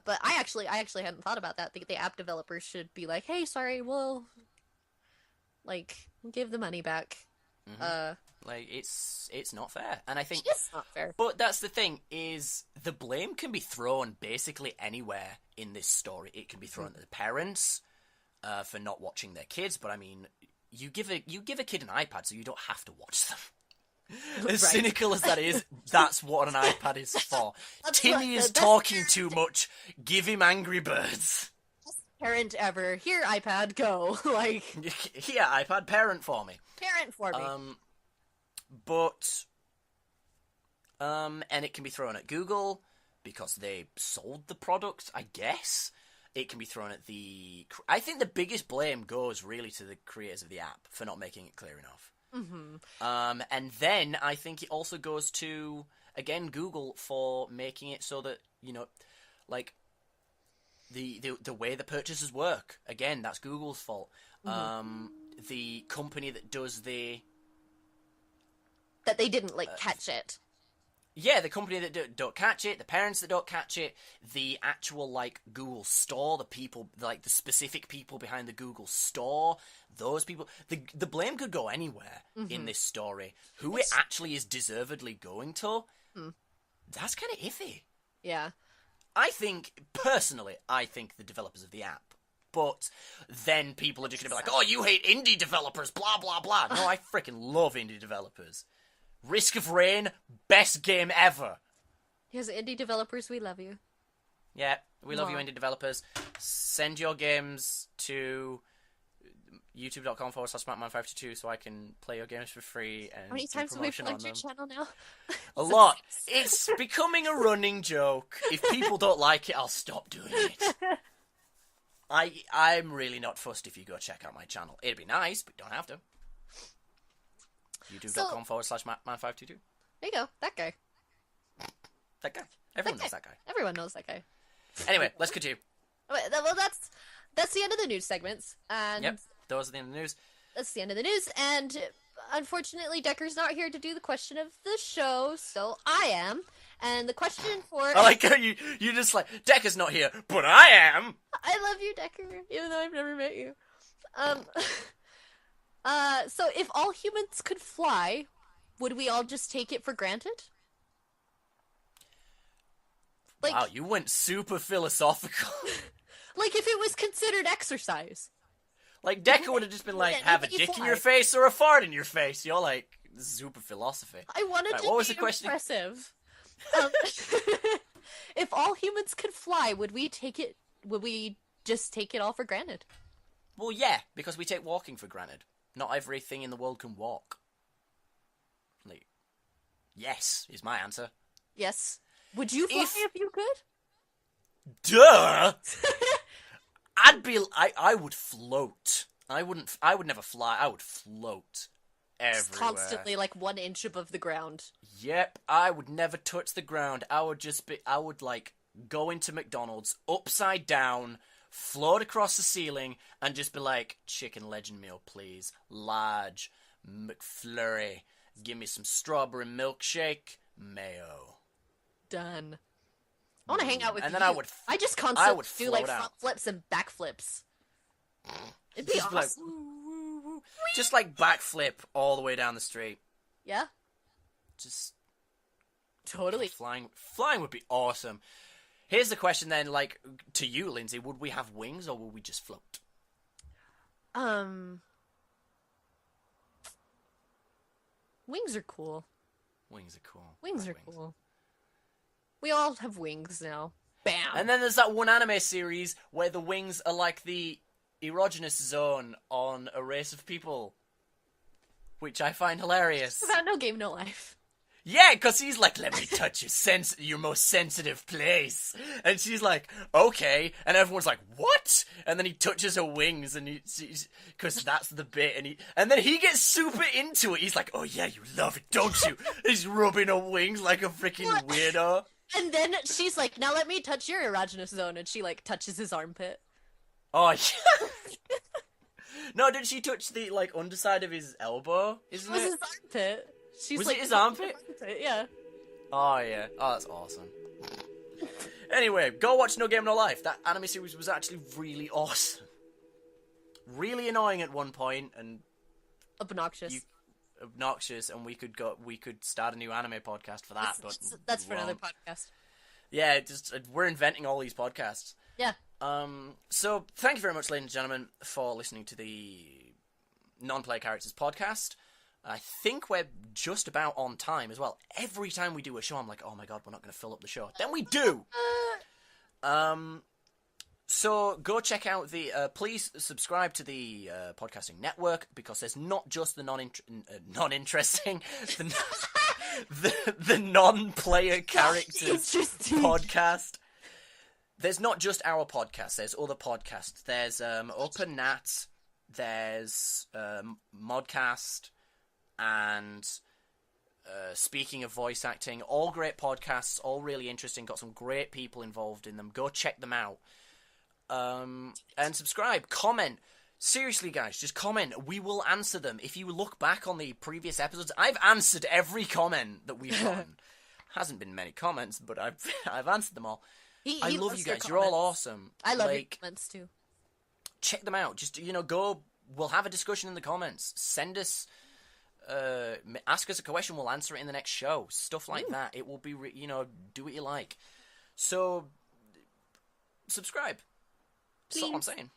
But I actually hadn't thought about that. The app developers should be like, hey, sorry, we'll give the money back. It's not fair, and I think it's not fair. But that's the thing, is the blame can be thrown basically anywhere in this story. It can be thrown at the parents for not watching their kids, but I mean, you give a kid an iPad so you don't have to watch them. As cynical as that is, that's what an iPad is for. Timmy is talking too much. Give him Angry Birds. Best parent ever. Here, iPad, go. Here, iPad, parent for me. Parent for me. And it can be thrown at Google because they sold the product, I guess. It can be thrown at I think the biggest blame goes really to the creators of the app for not making it clear enough. And then I think it also goes to, again, Google for making it so that, the way the purchases work. Again, that's Google's fault. The company that does that they didn't, catch it. Yeah, the company that don't catch it, the parents that don't catch it, the actual, Google store, the people, the specific people behind the Google store, those people. The blame could go anywhere in this story. Who it actually is deservedly going to, that's kind of iffy. Yeah. Personally, I think the developers of the app. But then people are just going to be like, oh, you hate indie developers, blah, blah, blah. No, I freaking love indie developers. Risk of Rain, best game ever. Yes, indie developers, we love you. Yeah, we love you, indie developers. Send your games to youtube.com/Smartman522 so I can play your games for free and how many times have we plugged your channel now? A lot. It's becoming a running joke. If people don't like it, I'll stop doing it. I'm really not fussed if you go check out my channel. It'd be nice, but you don't have to. YouTube.com/man522. There you go. That guy. That guy. Everyone knows that guy. Everyone knows that guy. Anyway, let's continue. Well, that's the end of the news segments. And yep, those are the end of the news. That's the end of the news, and unfortunately, Decker's not here to do the question of the show, so I am. And the question for... I like how you just like, Decker's not here, but I am! I love you, Decker, even though I've never met you. So if all humans could fly, would we all just take it for granted? Like, wow, you went super philosophical. Like if it was considered exercise. Like, Decker would have just been like, have a dick in your face or a fart in your face. You're like, this is super philosophy. I wanted to what was be the question? Impressive. If all humans could fly, would we just take it all for granted? Well, yeah, because we take walking for granted. Not everything in the world can walk. Like, yes, is my answer. Yes. Would you fly if you could? Duh! I would float. I would never fly. I would float everywhere. Just constantly, like 1 inch above the ground. Yep, I would never touch the ground. I would like go into McDonald's upside down, float across the ceiling, and just be like, chicken legend meal, please. Large McFlurry. Give me some strawberry milkshake, mayo. Done. I want to hang out with you. Then I just constantly do like front flips and backflips. It'd be awesome. Like, just like backflip all the way down the street. Yeah. Just totally. Flying would be awesome. Here's the question then, like, to you, Lindsay, would we have wings or would we just float? Wings are cool. Wings are cool. Wings are cool. We all have wings now. Bam! And then there's that one anime series where the wings are like the erogenous zone on a race of people. Which I find hilarious. About No Game, No Life. Yeah, because he's like, let me touch your most sensitive place. And she's like, okay. And everyone's like, what? And then he touches her wings, and because that's the bit. And then he gets super into it. He's like, oh yeah, you love it, don't you? He's rubbing her wings like a freaking weirdo. And then she's like, now let me touch your erogenous zone. And she like touches his armpit. Oh, yeah. No, did she touch the like underside of his elbow? Isn't it? It was his armpit. Was it his armpit? Yeah. Oh, yeah. Oh, that's awesome. Anyway, go watch No Game No Life. That anime series was actually really awesome. Really annoying at one point and obnoxious. And we could start a new anime podcast for that. That's for another podcast. Yeah, we're inventing all these podcasts. Yeah. So thank you very much, ladies and gentlemen, for listening to the Non-Player Characters podcast. I think we're just about on time as well. Every time we do a show, I'm like, oh my god, we're not going to fill up the show. Then we do! So go check out please subscribe to the podcasting network, because there's not just the non-interesting, the non-player characters podcast. There's not just our podcast, there's other podcasts. There's Open Nat, there's Modcast, and speaking of voice acting, all great podcasts, all really interesting, got some great people involved in them. Go check them out. And subscribe, comment. Seriously, guys, just comment. We will answer them. If you look back on the previous episodes, I've answered every comment that we've gotten. Hasn't been many comments, but I've answered them all. I love you guys. You're all awesome. I love your comments too. Check them out. Just go. We'll have a discussion in the comments. Send us. Ask us a question. We'll answer it in the next show. Stuff like that. It will be. Do what you like. So, subscribe. That's all I'm saying.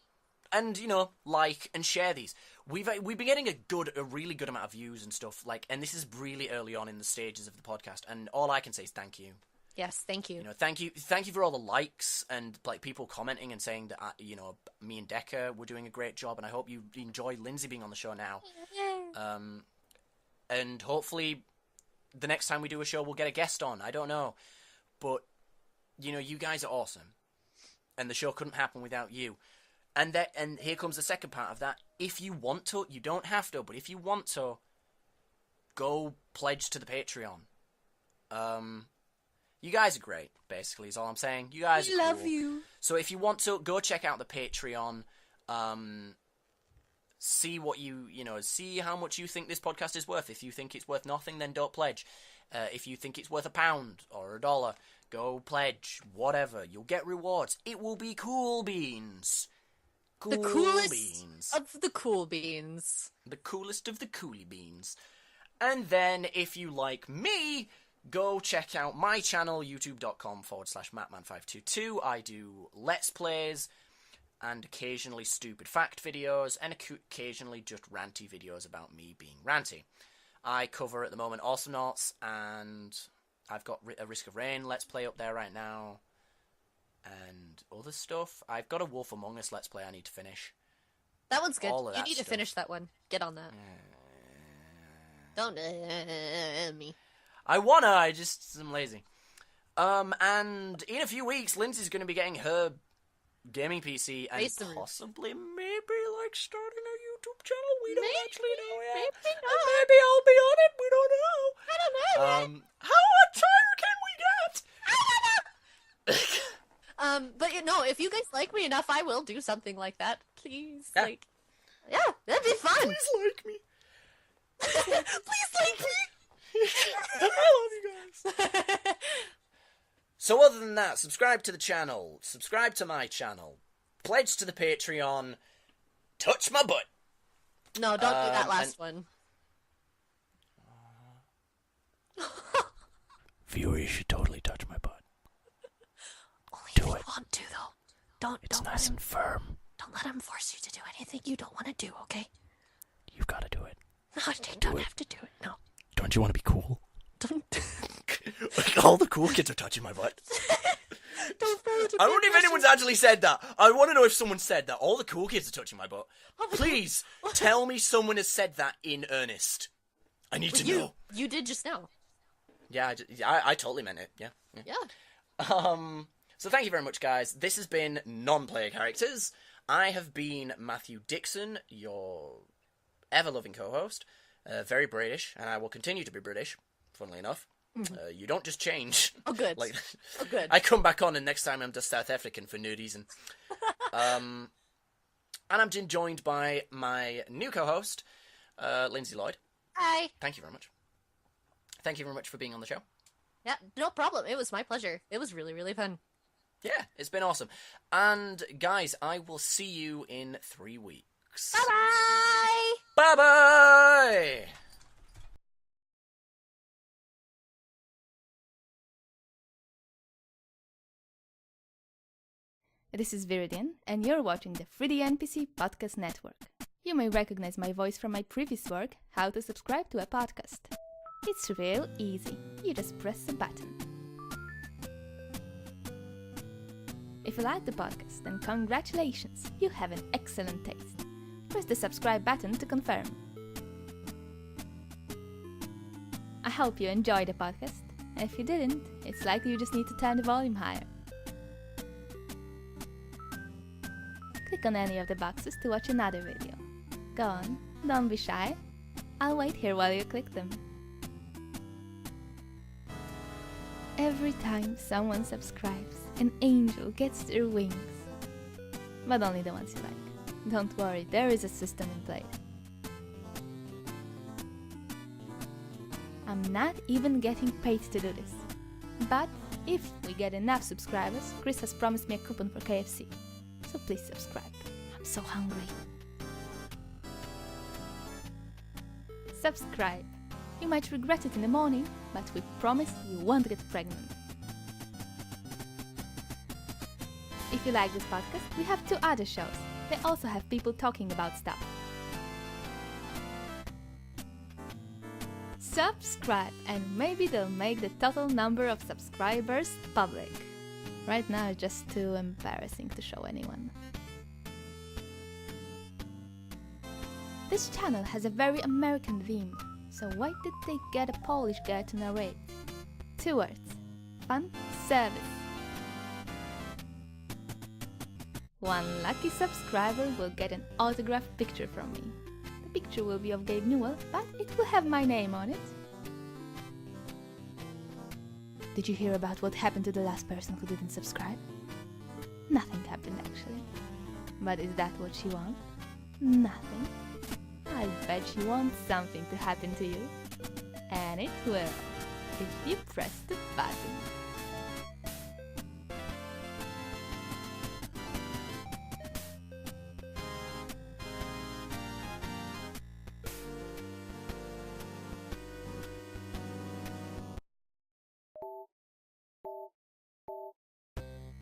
And like and share these. We've been getting a really good amount of views and stuff. And this is really early on in the stages of the podcast. And all I can say is thank you. Yes, thank you. Thank you for all the likes and people commenting and saying that me and Decker were doing a great job, and I hope you enjoy Lindsay being on the show now. And hopefully the next time we do a show we'll get a guest on. I don't know, but you guys are awesome, and the show couldn't happen without you. And here comes the second part of that. If you want to, you don't have to, but if you want to, go pledge to the Patreon. You guys are great, basically, is all I'm saying. You guys are cool. love you. So if you want to, go check out the Patreon. See what see how much you think this podcast is worth. If you think it's worth nothing, then don't pledge. If you think it's worth £1 or $1, go pledge. Whatever. You'll get rewards. It will be cool beans. The coolest of the cool beans. The coolest of the coolie beans. And then, if you like me, go check out my channel, youtube.com/Mattman522. I do Let's Plays, and occasionally stupid fact videos, and occasionally just ranty videos about me being ranty. I cover, at the moment, Awesomenauts, and I've got a Risk of Rain Let's Play up there right now. And other stuff. I've got a Wolf Among Us Let's Play I need to finish. That one's good. You need to finish that one. Get on that. Don't me. I wanna, I'm lazy. And in a few weeks, Lindsay's going to be getting her gaming PC and possibly maybe like starting a YouTube channel. We don't actually know yet. Maybe not. And maybe I'll be on it. We don't know. I don't know. How much higher can we get? But if you guys like me enough, I will do something like that. Please, yeah. That'd be fun. Please like me. Please like me. I love you guys. So other than that, subscribe to the channel, subscribe to my channel, pledge to the Patreon, touch my butt. No, don't do that last one. Viewer, you should totally touch my butt. Only do if it. You want to, though. It's don't nice and firm. Don't let him force you to do anything you don't want to do, okay? You've got to do it. No, you don't have to do it, no. Don't you want to be cool? Don't. All the cool kids are touching my butt. Don't I wonder if anyone's actually said that. I want to know if someone said that. All the cool kids are touching my butt. Please, tell me someone has said that in earnest. I need to know. You did just now. Yeah, I totally meant it. Yeah. So thank you very much, guys. This has been Non-Player Characters. I have been Matthew Dixon, your ever-loving co-host. Very British, and I will continue to be British, funnily enough. You don't just change. Oh, good. Good. I come back on, and next time I'm just South African for no reason. And I'm joined by my new co-host, Lindsay Lloyd. Hi. Thank you very much. Thank you very much for being on the show. Yeah, no problem. It was my pleasure. It was really, really fun. Yeah, it's been awesome. And, guys, I will see you in 3 weeks. Bye-bye! Bye-bye! This is Viridian, and you're watching the 3D NPC Podcast Network. You may recognize my voice from my previous work, How to Subscribe to a Podcast. It's real easy. You just press a button. If you like the podcast, then congratulations, you have an excellent taste. Press the subscribe button to confirm. I hope you enjoyed the podcast. If you didn't, it's likely you just need to turn the volume higher. Click on any of the boxes to watch another video. Go on, don't be shy. I'll wait here while you click them. Every time someone subscribes, an angel gets their wings. But only the ones you like. Don't worry, there is a system in place. I'm not even getting paid to do this. But if we get enough subscribers, Chris has promised me a coupon for KFC. So please subscribe. I'm so hungry. Subscribe. You might regret it in the morning, but we promise you won't get pregnant. If you like this podcast, we have 2 other shows. They also have people talking about stuff. Subscribe, and maybe they'll make the total number of subscribers public. Right now it's just too embarrassing to show anyone. This channel has a very American theme, so why did they get a Polish girl to narrate? 2 words. Fun service. One lucky subscriber will get an autographed picture from me. The picture will be of Gabe Newell, but it will have my name on it. Did you hear about what happened to the last person who didn't subscribe? Nothing happened actually. But is that what she wants? Nothing. I bet she wants something to happen to you. And it will, if you press the button.